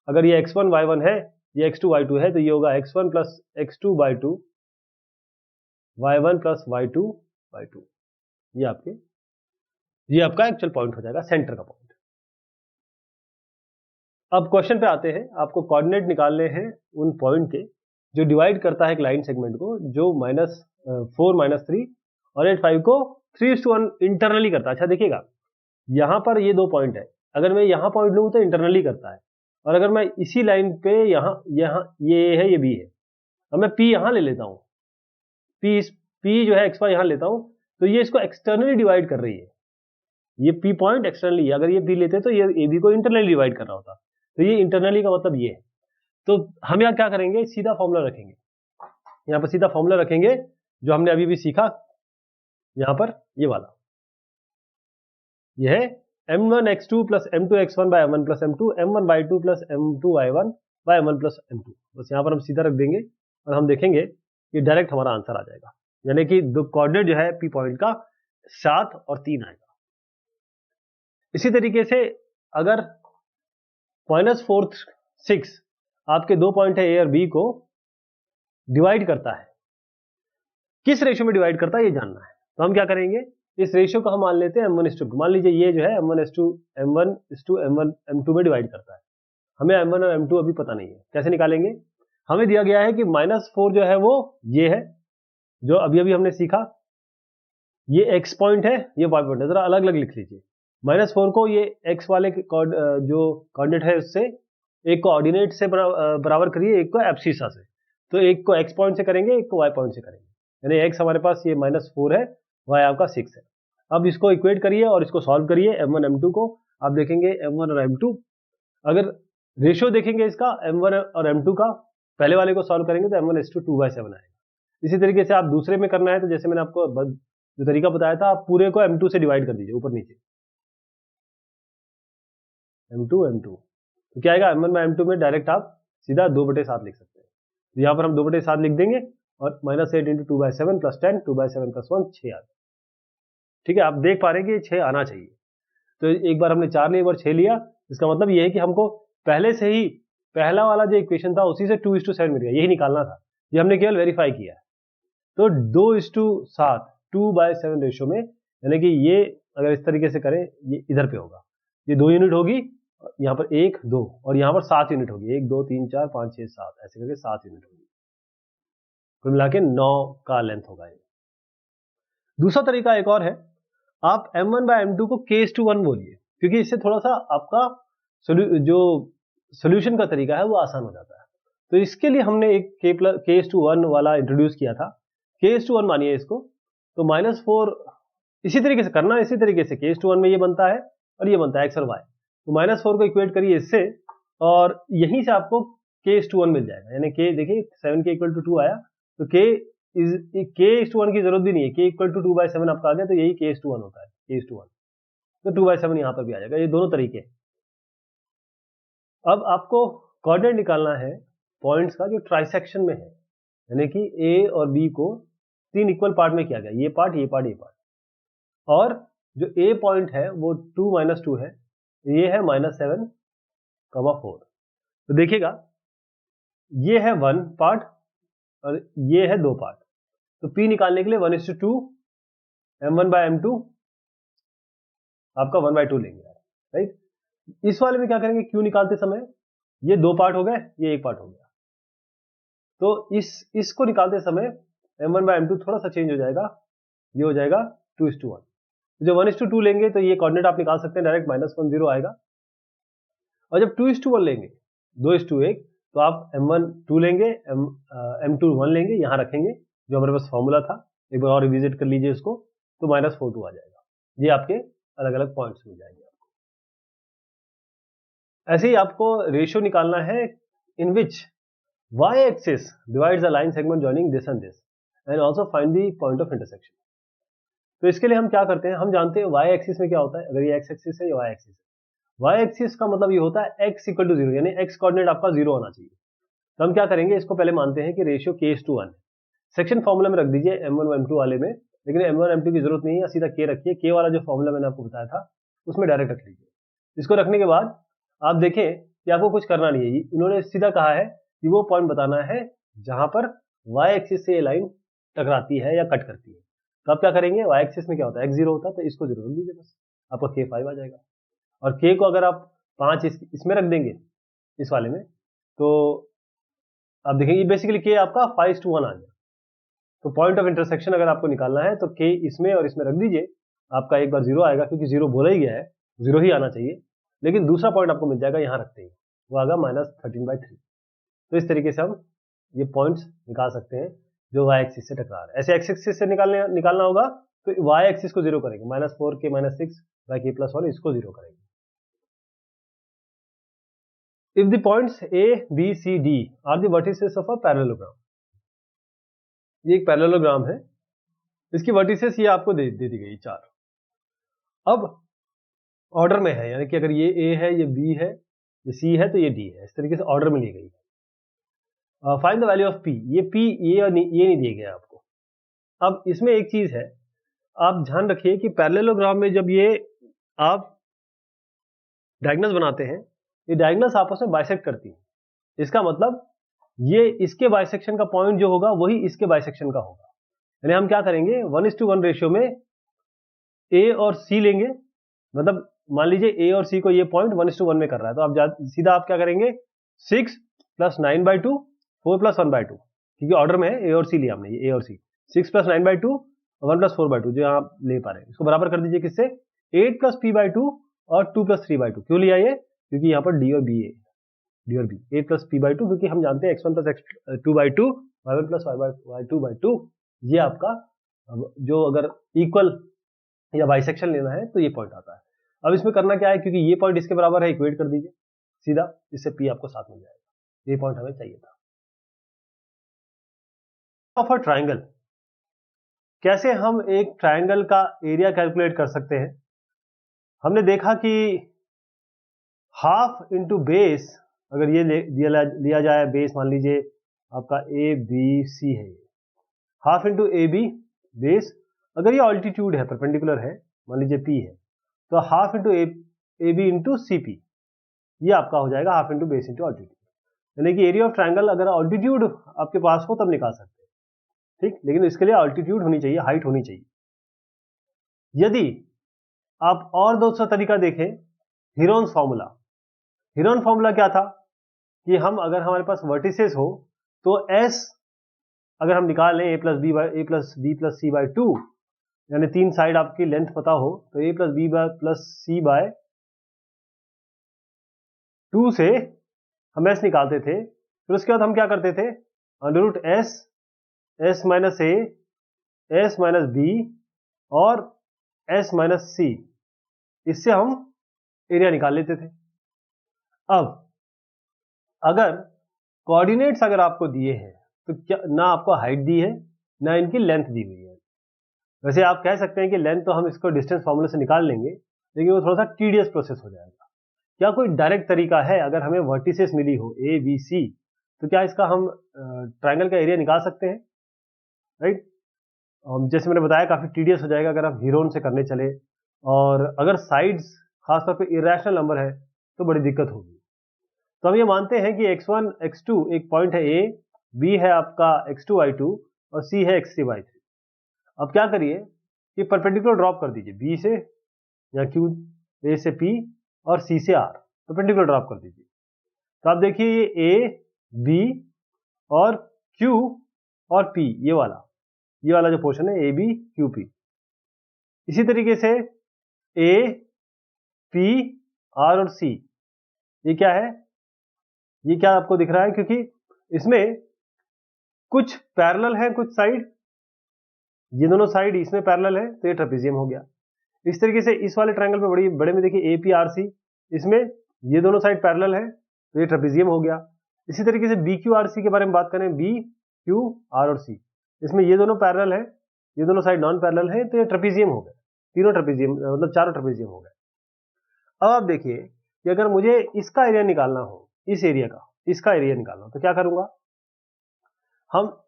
अगर ये x1 y1 है, ये x2 y2 है, तो ये होगा x1 plus x2 bye 2 y1 plus y2 bye 2। ये आपका एक्चुअल पॉइंट हो जाएगा, सेंटर का पॉइंट। अब क्वेश्चन पे आते हैं, आपको कोऑर्डिनेट निकालने हैं उन पॉइंट के जो डिवाइड करता है एक लाइन सेगमेंट को, जो -4 -3 और 8 5 को 3:1 इंटरनली करता है। अच्छा देखिएगा, यहाँ पर ये 2 पॉइंट है, अगर मैं यहाँ पॉइंट लूँ तो इंटरनली करता है, और अगर मैं इसी लाइन पे यहाँ ये है, ये बी है, अब मैं पी यहाँ ले लेता हूँ, पी जो है XY यहाँ लेता हूँ, तो ये इसको एक्सटर्नली डिवाइड कर रही है। ये पी पॉइंट एक्सटर्नली है, अगर ये पी लेते तो ये ए बी को इंटरनली डिवाइड कर रहा होता, तो ये इंटरनली का मतलब ये है। तो हम यहाँ क्या करेंगे, सीधा फॉर्मूला रखेंगे, यहाँ पर सीधा फॉर्मूला रखेंगे जो हमने अभी भी सीखा, यहाँ पर ये वाला, यह है m1x2 + m2x1 / m1 + m2 m1y2 + m2y1 / m1 + m2। बस यहाँ पर हम सीधा रख देंगे और हम देखेंगे कि डायरेक्ट हमारा आंसर आ जाएगा, यानी कि दो कोऑर्डिनेट जो है पी पॉइंट का 7 और 3 आएगा। इसी तरीके से अगर -4 6 आपके 2 पॉइंट है ए और बी को डिवाइड करता है, किस रेशियो में डिवाइड करता है ये जानना है, तो हम क्या करेंगे, इस रेशियो को हम मान लेते हैं m1:2। मान लीजिए ये जो है m1:m2 में डिवाइड करता है, हमें m1 और m2 अभी पता नहीं है, कैसे निकालेंगे। हमें दिया गया है कि -4 जो है वो ये है, जो अभी अभी हमने सीखा, ये x पॉइंट है, ये y पॉइंट है, जरा अलग अलग लिख लीजिए। -4 को ये x वाले जो कोऑर्डिनेट है उससे एक को ऑर्डिनेट से बराबर करिए, एक को एब्सिसा से, तो एक को x पॉइंट से करेंगे, एक को y पॉइंट से करेंगे, यानी x हमारे पास ये -4 है, y आपका 6 है। अब इसको इक्वेट करिए और इसको सॉल्व करिए m1 m2 को, आप देखेंगे m1 और m2, अगर रेशियो देखेंगे इसका m1 और m2 का, पहले वाले को सॉल्व करेंगे तो m1:2 2/7 आएगा। इसी तरीके से आप दूसरे में करना है तो जैसे मैंने आपको जो तरीका बताया था, आप पूरे को m2 से डिवाइड कर दीजिए, ऊपर नीचे m2 तो क्या आएगा, m1 m2 में डायरेक्ट आप सीधा 2/7 लिख सकते हैं, तो यहाँ पर हम 2/7 लिख देंगे और -8 × 2/7 + 10 2/7 + 1 6 आ गया। ठीक है, आप देख पा रहे हैं कि 6 आना चाहिए, तो एक बार हमने 4 लिया, एक बार 6 लिया, इसका मतलब ये है कि हमको पहले से ही पहला वाला जो इक्वेशन था उसी से 2:7 मिल गया, यही निकालना था, ये हमने केवल वेरीफाई किया है। तो 2:7 2/7 रेशियो में, यानी कि ये अगर इस तरीके से करें, ये इधर पे होगा, ये 2 यूनिट होगी, यहाँ पर 1 2 और यहाँ पर 7 यूनिट होगी, 1 2 3 4 5 6 7, ऐसे करके 7 यूनिट होगी, कुल मिला के 9 का लेंथ होगा ये। दूसरा तरीका एक और है, आप m1/m2 को k:1 बोलिए, क्योंकि इससे थोड़ा सा आपका जो सोल्यूशन का तरीका है वो आसान हो जाता है। तो इसके लिए हमने एक k:1 वाला इंट्रोड्यूस किया था, k:1 मानिए इसको, तो -4 इसी तरीके से करना, इसी तरीके से k:1 में ये बनता है और ये बनता है x और y, तो -4 को इक्वेट करिए इससे और यहीं से आपको k:1 मिल जाएगा, यानी k देखिए 7k = 2 आया, तो k:1 की जरूरत भी नहीं है, k = 2/7 आपका आ गया, तो यही k:1 होता है, k:1, तो 2/7 यहाँ पर भी आ जाएगा। ये दोनों तरीके। अब आपको कोऑर्डिनेट निकालना है पॉइंट्स का जो ट्राइसेक्शन में है, यानी कि ए और बी को 3 इक्वल पार्ट में किया गया, ये पार्ट ये पार्ट ये पार्ट, और जो ए पॉइंट है वो 2 - 2 है, ये है -7, 4, तो देखिएगा ये है 1 पार्ट और ये है 2 पार्ट, तो P निकालने के लिए 1:2 m1/m2 आपका 1/2 लेंगे, राइट। इस वाले में क्या करेंगे, Q निकालते समय ये 2 पार्ट हो गए, ये 1 पार्ट हो गया, तो इसको निकालते समय m1/m2 थोड़ा सा चेंज हो जाएगा, ये हो जाएगा 2:1, जो 1:2 लेंगे तो ये कोऑर्डिनेट आप निकाल सकते हैं डायरेक्ट, -1 0 आएगा, और जब 2:1 लेंगे 2:1, तो आप m1 2 लेंगे, m2 1 लेंगे, यहां रखेंगे जो हमारे पास फॉर्मूला था, एक बार और रिविजिट कर लीजिए इसको, तो -4 2 आ जाएगा, ये आपके अलग अलग पॉइंट्स मिल जाएंगे आपको। ऐसे ही आपको रेशियो निकालना है इन विच y axis divides a line segment joining this and this, and also find the point of intersection. तो इसके लिए हम क्या करते हैं, हम जानते हैं y एक्सिस में क्या होता है, अगर ये x एक्सिस है, ये y एक्सिस है, y एक्सिस का मतलब ये होता है x = 0, यानी x कोऑर्डिनेट आपका 0 होना चाहिए। तो हम क्या करेंगे, इसको पहले मानते हैं कि रेशियो k:1 है, सेक्शन फॉर्मूला में रख दीजिए m1 m2 वाले में, लेकिन m1 m2 की जरूरत नहीं है, सीधा k रखिए, k वाला जो फॉर्मूला मैंने आपको बताया था उसमें डायरेक्ट रख लीजिए। इसको रखने के बाद आप देखें कि आपको कुछ करना नहीं है, इन्होंने सीधा कहा है कि वो पॉइंट बताना है जहां पर y एक्सिस से ये लाइन टकराती है या कट करती है, तो आप क्या करेंगे, y एक्सिस में क्या होता है, x0 होता है, तो इसको 0 रख दीजिए, बस आपका k5 आ जाएगा, और k को अगर आप 5 इसमें रख देंगे, इस वाले में, तो आप देखेंगे बेसिकली के आपका 5:1 आ गया। तो पॉइंट ऑफ इंटरसेक्शन अगर आपको निकालना है तो के इसमें और इसमें रख दीजिए, आपका एक बार 0 आएगा, क्योंकि 0 बोला ही गया है, 0 ही आना चाहिए। लेकिन दूसरा पॉइंट आपको मिल जाएगा यहाँ रखते ही, वो आएगा -13/3। तो इस तरीके से हम ये पॉइंट्स निकाल सकते हैं जो y एक्सिस से टकरा रहे हैं। ऐसे x एक्सिस से निकालना होगा तो y एक्सिस को 0 करेंगे, -4k -6/k+1 इसको 0 करेंगे। If the points A, B, C, D are the vertices of a parallelogram, ये एक पैरेललोग्राम है, इसकी वर्टिसेस ये आपको दे दी गई 4। अब ऑर्डर में है, यानी कि अगर ये A है, ये B है, ये C है, तो ये D है, इस तरीके से ऑर्डर में ली गई है। Find the value of P, ये P ये नहीं दिए गए आपको। अब इसमें एक चीज है, आप ध्यान रखिए कि पैरेललोग्राम में जब ये आप डायगोनल्स बनाते हैं, ये डायगोनल्स आपस में बाइसेक्ट करती हैं। इसका मतलब ये इसके बाइसेक्शन का पॉइंट जो होगा वही इसके बाइसेक्शन का होगा। यानी हम क्या करेंगे, 1:1 रेशियो में A और C लेंगे, मतलब मान लीजिए A और C को ये पॉइंट 1:1 में कर रहा है, तो आप सीधा आप क्या करेंगे, 6 + 9/2 4 + 1/2, क्योंकि ऑर्डर में है A और C लिया हमने, ये A और C, 6 + 9/2 1 + 4/2 जो यहाँ आप ले पा रहे हैं, इसको बराबर कर दीजिए किससे, 8 + P/2 और 2 + 3/2। क्यों लिया ये, क्योंकि यहाँ पर D और B है, D और B, 8 + P/2, क्योंकि हम जानते हैं x1 + x2/2 y1 + y2/2, ये आपका जो अगर इक्वल या बाइसेक्शन लेना है तो ये पॉइंट आता है। अब इसमें करना क्या है, क्योंकि ये पॉइंट इसके बराबर है, इक्वेट कर दीजिए सीधा, इससे P आपको साथ मिल जाएगा। ये पॉइंट हमें चाहिए था। ऑफ अ ट्राइंगल, कैसे हम एक ट्राइंगल का एरिया कैलकुलेट कर सकते हैं। हमने देखा कि हाफ इंटू बेस, अगर ये लिया जाए बेस, मान लीजिए आपका ABC है, हाफ इंटू AB बेस, अगर ये ऑल्टीट्यूड है, परपेंडिकुलर है, मान लीजिए P है, तो half into AB into CP, ये आपका हो जाएगा half into base into altitude. यानी कि एरिया ऑफ ट्राइंगल अगर ऑल्टीट्यूड आपके पास हो तब निकाल सकते हैं, ठीक, लेकिन इसके लिए ऑल्टीट्यूड होनी चाहिए, हाइट होनी चाहिए। यदि आप और दूसरा तरीका देखें, हीरोन्स फॉर्मूला, हीरोन फॉर्मूला क्या था कि हम अगर हमारे पास वर्टिसेस हो तो S अगर हम निकाल लें A + B + C/2, यानी 3 साइड आपकी लेंथ पता हो, तो A + B + C/2 से हम S निकालते थे। फिर उसके बाद हम क्या करते थे, √S, S - A, S - B और S - C, इससे हम एरिया निकाल लेते थे। अब अगर कोऑर्डिनेट्स अगर आपको दिए हैं तो क्या ना आपको हाइट दी है ना इनकी लेंथ दी हुई है। वैसे आप कह सकते हैं कि लेंथ तो हम इसको डिस्टेंस फॉर्मूले से निकाल लेंगे, लेकिन वो थोड़ा सा टीडियस प्रोसेस हो जाएगा। क्या कोई डायरेक्ट तरीका है, अगर हमें वर्टिसेस मिली हो A, B, C, तो क्या इसका हम ट्राइंगल का एरिया निकाल सकते हैं, राइट। जैसे मैंने बताया काफी टीडियस हो जाएगा अगर आप हीरोन से करने चले, और अगर साइड्स खासतौर पे इरेशनल नंबर है तो बड़ी दिक्कत होगी। तो हम ये मानते हैं कि x1 x2 एक पॉइंट है A, B है आपका x2 y2 और C है x3 y3। अब क्या करिए कि परपेंडिकुलर ड्रॉप कर दीजिए, B से या Q, A से P और C से R, परपेंडिकुलर ड्रॉप कर दीजिए। तो आप देखिए ये A, B और Q और P, ये वाला जो पोर्शन है A, B, Q, P। इसी तरीके से A, P, R और C, ये क्या है, ये क्या आपको दिख रहा है, क्योंकि इसमें कुछ पैरेलल है, कुछ साइड, ये दोनों साइड इसमें पैरेलल है, तो ये ट्रेपेजियम हो गया। इस तरीके से इस वाले ट्रायंगल पे बड़े में देखिए APRC, इसमें ये दोनों साइड पैरेलल है, तो ये ट्रेपेजियम हो गया। इसी तरीके से BQRC के बारे में बात करें, B, Q, R और C, इसमें ये दोनों पैरेलल है, ये दोनों साइड नॉन पैरेलल है, तो ये ट्रेपेजियम हो गया। तीनों ट्रेपेजियम, मतलब चारों ट्रेपेजियम हो गए। अब आप देखिए कि अगर मुझे इसका एरिया निकालना हो, इस एरिया का, इसका एरिया निकालना हो, तो क्या करूंगा, हम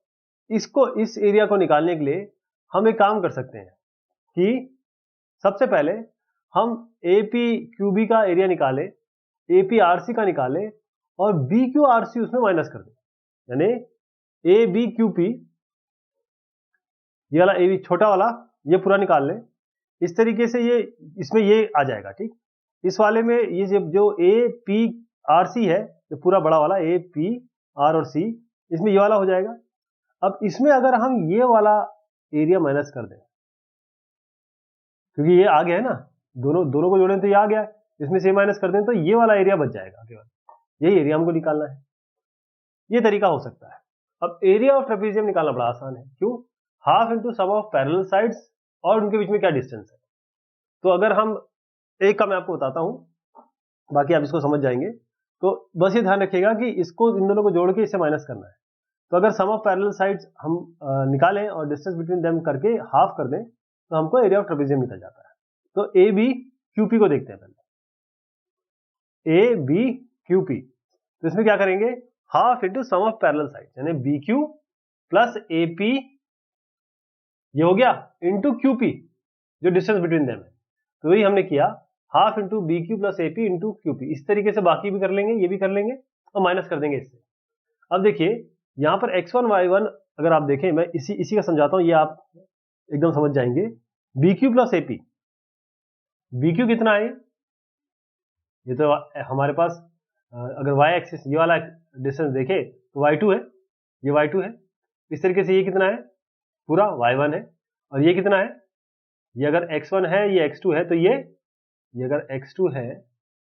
इस एरिया को निकालने के लिए हम एक काम कर सकते हैं कि सबसे पहले हम APQB का एरिया निकालें, APRC का निकालें और BQRC उसमें माइनस कर दें, यानी ABQP, ये वाला AB छोटा वाला, ये पूरा निकाल लें। इस तरीके से ये इसमें ये आ जाएगा, ठीक। इस वाले में ये जो APRC है, ये पूरा बड़ा वाला AP, R और C, इसमें ये वाला हो जाएगा। अब इसमें अगर हम ये वाला एरिया माइनस कर दें, क्योंकि ये आ गया है ना, दोनों को जोड़ें तो ये आ गया है, इसमें से माइनस कर दें तो ये वाला एरिया बच जाएगा केवल, यही एरिया हमको निकालना है। ये तरीका हो सकता है। अब एरिया ऑफ ट्रेपेजियम निकालना बड़ा आसान है। क्यों? Half into sum of parallel sides और उनके बीच में क्या डिस्टेंस है। तो अगर हम एक का मैं आपको बताता हूं, बाकी आप इसको समझ जाएंगे। तो बस ये ध्यान रखिएगा कि इसको इन दोनों को जोड़ के इससे माइनस करना है। तो अगर सम ऑफ पैरेलल साइड्स हम निकालें और डिस्टेंस बिटवीन देम करके हाफ कर दें तो हमको एरिया ऑफ ट्रेपेजियम निकल जाता है। तो ए बी क्यूपी को देखते हैं पहले। ए बी क्यूपी, तो इसमें क्या करेंगे, half into sum of parallel sides यानी B Q plus A P, ये हो गया, इंटू क्यूपी जो डिस्टेंस बिटवीन देम है। तो वही हमने किया, half into B Q plus A P into QP. इस तरीके से बाकी भी कर लेंगे, ये भी कर लेंगे और माइनस कर देंगे इससे। अब देखिए यहां पर x1 y1 अगर आप देखें, मैं इसी का समझाता हूं, ये आप एकदम समझ जाएंगे। B Q plus A P, B Q कितना है, ये तो हमारे पास अगर y एक्सिस ये वाला डिस्टेंस देखे तो y2 है, ये y2 है। इस तरीके से ये कितना है, पूरा y1 है। और ये कितना है, ये अगर x1 है ये x2 है, तो ये अगर x2 है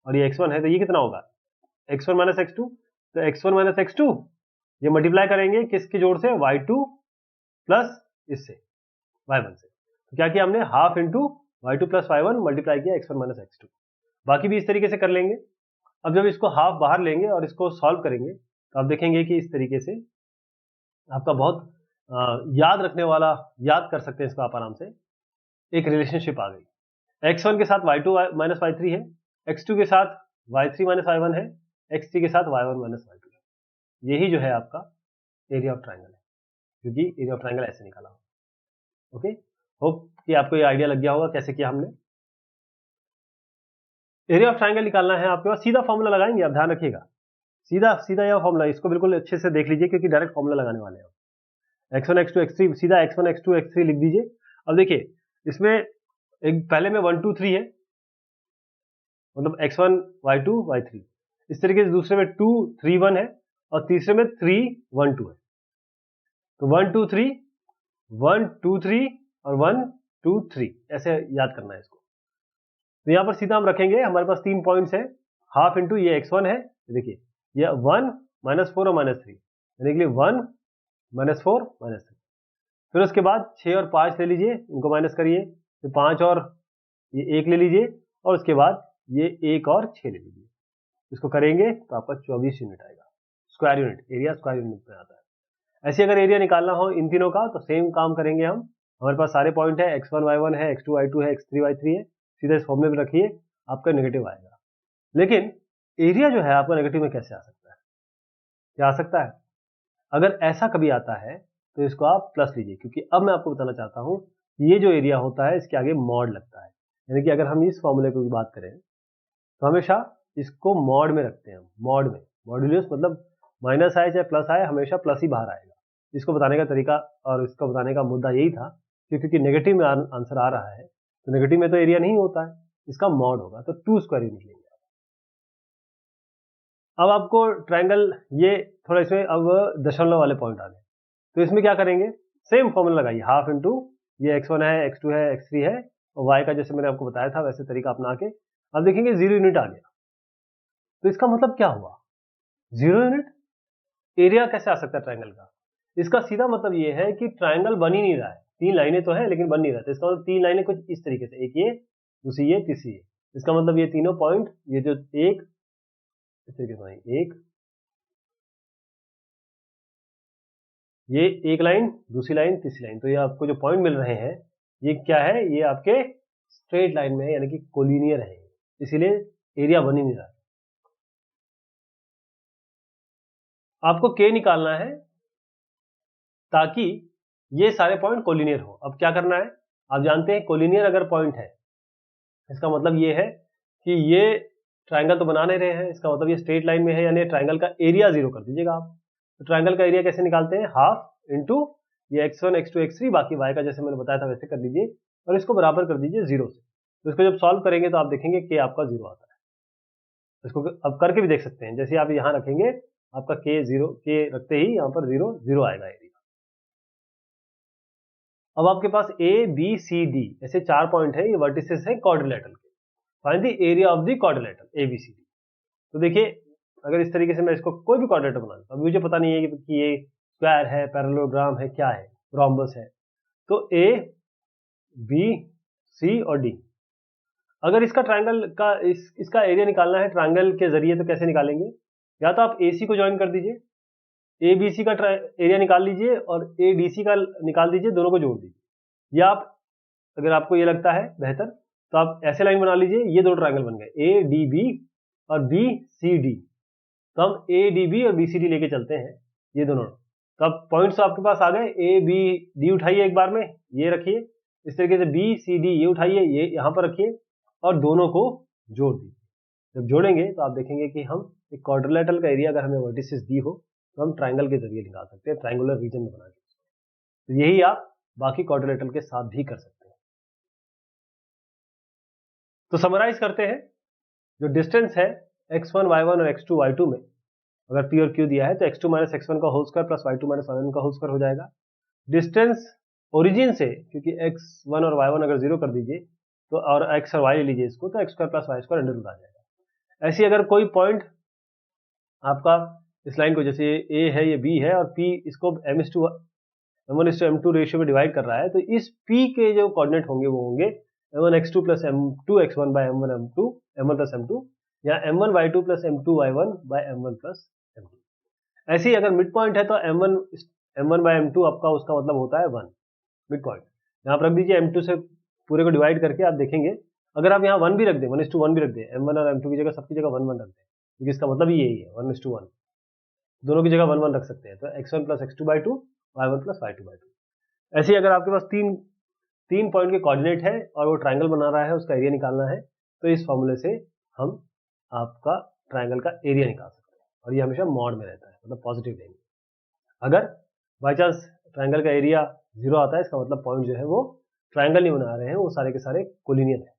और ये x1 है तो ये कितना होगा, x1 माइनस x2। तो x1 माइनस x2 ये मल्टीप्लाई करेंगे किसके जोड़ से, y2 प्लस इससे y1 से। तो क्या किया हमने, half into y2 plus y1 multiply किया x1 माइनस x2। बाकी भी इस तरीके से कर लेंगे। अब जब इसको हाफ बाहर लेंगे और इसको सॉल्व करेंगे तो आप देखेंगे कि इस तरीके से आपका बहुत याद रखने वाला, याद कर सकते हैं इसको आप आराम से, एक रिलेशनशिप आ गई। x1 के साथ y2 माइनस y3 है, x2 के साथ y3 माइनस y1 है, x3 के साथ y1 माइनस y2 है। यही जो है आपका एरिया ऑफ ट्राइंगल है, क्योंकि एरिया ऑफ ट्राइंगल ऐसे निकाला हो। ओके, होप कि आपको ये आइडिया लग गया होगा कैसे किया हमने। एरिया ऑफ ट्राइंगल निकालना है आपके पास, सीधा फॉर्मूला लगाएंगे, आप ध्यान रखिएगा, सीधा यह फॉर्मूला, इसको बिल्कुल अच्छे से देख लीजिए क्योंकि डायरेक्ट फॉर्मूला लगाने वाले हैं। x1 x2 x3, सीधा x1 x2 x3 लिख दीजिए। अब देखिए इसमें एक पहले में 1 2 3 है, मतलब x1 y2 y3। इस तरीके से दूसरे में 2 3 1 है और तीसरे में 3 1 2 है। तो 1 2 3 1 2 3 और 1 2 3 ऐसे याद करना है इसको। तो यहां पर सीधा हम रखेंगे, हमारे पास 3 पॉइंट्स है, हाफ इंटू ये x1 है, देखिए ये 1 माइनस 4 और माइनस 3 यानी कि 1 माइनस 4 माइनस 3। फिर उसके बाद 6 और 5 ले लीजिए, इनको माइनस करिए, फिर 5 और ये 1 ले लीजिए और उसके बाद ये 1 और 6 ले लीजिए। इसको करेंगे तो आपका 24 यूनिट आएगा, square unit, area square unit में आता है। ऐसे अगर एरिया निकालना हो इन तीनों का तो सेम काम करेंगे हम। हमारे पास सारे पॉइंट है, x1 y1 है, x2 y2 है, x3 y3 है, सीधा इस फॉर्मूले में रखिए, आपका नेगेटिव आएगा। लेकिन एरिया जो है आपका नेगेटिव में कैसे आ सकता है, क्या आ सकता है, अगर ऐसा कभी आता है तो इसको आप प्लस लीजिए, क्योंकि अब मैं आपको बताना चाहता हूं ये जो एरिया होता है इसके आगे मॉड लगता है। यानी कि अगर हम इस फॉर्मूले की बात करें तो हमेशा इसको मॉड में रखते हैं हम, मॉड में, मॉड्यूलस मतलब माइनस आए चाहे प्लस आए हमेशा प्लस ही बाहर आएगा। इसको बताने का तरीका और इसको बताने का मुद्दा यही था कि क्योंकि नेगेटिव में आंसर आ रहा है तो नेगेटिव में तो एरिया नहीं होता है, इसका मॉड होगा, तो 2 स्क्वायर यूनिट लेंगे। अब आपको ट्रायंगल, ये थोड़ा इसमें अब दशमलव वाले पॉइंट आ गए, तो इसमें क्या करेंगे, सेम फॉर्मूला लगाइए, हाफ इंटू ये x1 है, x2 है, x3 है और y का जैसे मैंने आपको बताया था वैसे तरीका अपना के अब देखेंगे 0 यूनिट आ गया। तो इसका मतलब क्या हुआ, 0 यूनिट एरिया कैसे आ सकता है ट्रायंगल का। इसका सीधा मतलब ये है कि ट्रायंगल बन ही नहीं रहा है, 3 लाइनें तो है लेकिन बन नहीं रहा है। तो इसका मतलब 3 लाइनें कुछ इस तरीके से, एक ये, दूसरी ये, तीसरी ये, इसका मतलब ये तीनों पॉइंट, ये जो एक इस तरीके से एक, ये एक लाइन, दूसरी लाइन, तीसरी लाइन, तो ये आपको जो पॉइंट मिल रहे हैं ये क्या है, ये आपके स्ट्रेट लाइन में है यानी कि कोलिनियर है, इसीलिए एरिया बन ही नहीं रहा। आपको के निकालना है ताकि ये सारे पॉइंट कोलिनियर हो। अब क्या करना है, आप जानते हैं कोलिनियर अगर पॉइंट है इसका मतलब ये है कि ये ट्रायंगल तो बना नहीं रहे हैं, इसका मतलब ये स्ट्रेट लाइन में है, यानी ट्रायंगल का एरिया 0 कर दीजिएगा आप। तो ट्रायंगल का एरिया कैसे निकालते हैं, हाफ इंटू ये x1 x2 x3 बाकी y का जैसे मैंने बताया था वैसे कर दीजिए और इसको बराबर कर दीजिए 0 से। तो इसको जब सॉल्व करेंगे तो आप देखेंगे कि आपका 0 आता है। इसको अब करके भी देख सकते हैं, जैसे आप यहाँ रखेंगे आपका के रखते ही यहाँ पर 0 0 आएगा एरिया। अब आपके पास ए बी सी डी ऐसे 4 पॉइंट है, ये वर्टिसेस है क्वाड्रिलेटरल के। Find the area of the quadrilateral A B C D. तो देखिए अगर इस तरीके से मैं इसको कोई भी क्वाड्रिलेटर बना दूं, अभी मुझे पता नहीं है कि ये स्क्वायर है, पैरेललोग्राम है, क्या है, रोम्बस है, तो ए बी सी और डी, अगर इसका ट्रायंगल का इसका एरिया निकालना है ट्रायंगल के जरिए तो कैसे निकालेंगे? या तो आप AC को ज्वाइन कर दीजिए, ABC का एरिया निकाल लीजिए और ADC का निकाल दीजिए, दोनों को जोड़ दीजिए। या आप अगर आपको ये लगता है बेहतर तो आप ऐसे लाइन बना लीजिए, ये दो ट्रायंगल बन गए ADB और BCD। तो हम ADB और BCD लेके चलते हैं ये दोनों। तो अब पॉइंट्स आपके पास आ गए, ABD उठाइए एक बार में, ये रखिए, इस तरीके से BCD ये उठाइए, ये यहाँ पर रखिए और दोनों को जोड़ दीजिए। जब जोड़ेंगे तो आप देखेंगे कि हम एक क्वाड्रिलेटरल का एरिया अगर हमें वर्टिसेस दी हो तो हम ट्रायंगल के जरिए निकाल सकते हैं, ट्रायंगुलर रीजन में बना के। तो यही आप बाकी क्वाड्रिलेटरल के साथ भी कर सकते हैं। तो समराइज करते हैं, जो डिस्टेंस है x1 y1 और x2 y2 में अगर p और q दिया है तो x2 माइनस x1 का whole square plus y2 minus y1 का होल स्क्वायर हो जाएगा। डिस्टेंस ओरिजिन से, क्योंकि x1 और y1 अगर 0 कर दीजिए तो और x और y ले लीजिए इसको, तो x square plus y square under root आ जाएगा। ऐसे अगर कोई पॉइंट आपका इस लाइन को, जैसे a है ये b है और p इसको m1:m2 रेशियो में डिवाइड कर रहा है, तो इस p के जो कोऑर्डिनेट होंगे वो होंगे m1x2 plus m2x1 bye m1m2 m1 plus m2 या m1y2 plus m2y1 bye m1 plus m2। ऐसे ही अगर मिड पॉइंट है तो m1 बाय m2 आपका उसका मतलब होता है 1 मिड पॉइंट। यहाँ पर रख दीजिए m2 से पूरे को डिवाइड करके, आप देखेंगे अगर आप यहाँ 1 भी रख दें, 1:1 भी रख दें, m1 और m2 की जगह सबकी जगह 1 1 रख दें, क्योंकि इसका मतलब ही यही है 1:1, दोनों की जगह 1 1 रख सकते हैं, तो x1 plus x2/2 y1 plus y2/2। ऐसे ही अगर आपके पास तीन पॉइंट के कोऑर्डिनेट है और वो ट्रायंगल बना रहा है, उसका एरिया निकालना है, तो इस फॉर्मूले से हम आपका ट्रायंगल का एरिया निकाल सकते हैं और ये हमेशा मॉड में रहता है, मतलब पॉजिटिव लेंगे। अगर बाई चांस ट्रायंगल का एरिया 0 आता है, इसका मतलब पॉइंट जो है वो ट्रायंगल नहीं बना रहे हैं, वो सारे के सारे कोलिनियर है।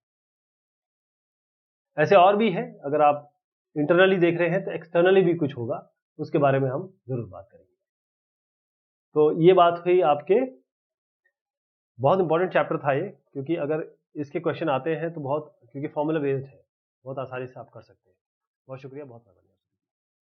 ऐसे और भी है, अगर आप इंटरनली देख रहे हैं तो एक्सटर्नली भी कुछ होगा, उसके बारे में हम जरूर बात करेंगे। तो ये बात हुई आपके, बहुत इंपॉर्टेंट चैप्टर था ये, क्योंकि अगर इसके क्वेश्चन आते हैं तो बहुत, क्योंकि फॉर्मूला बेस्ड है, बहुत आसानी से आप कर सकते हैं। बहुत शुक्रिया, बहुत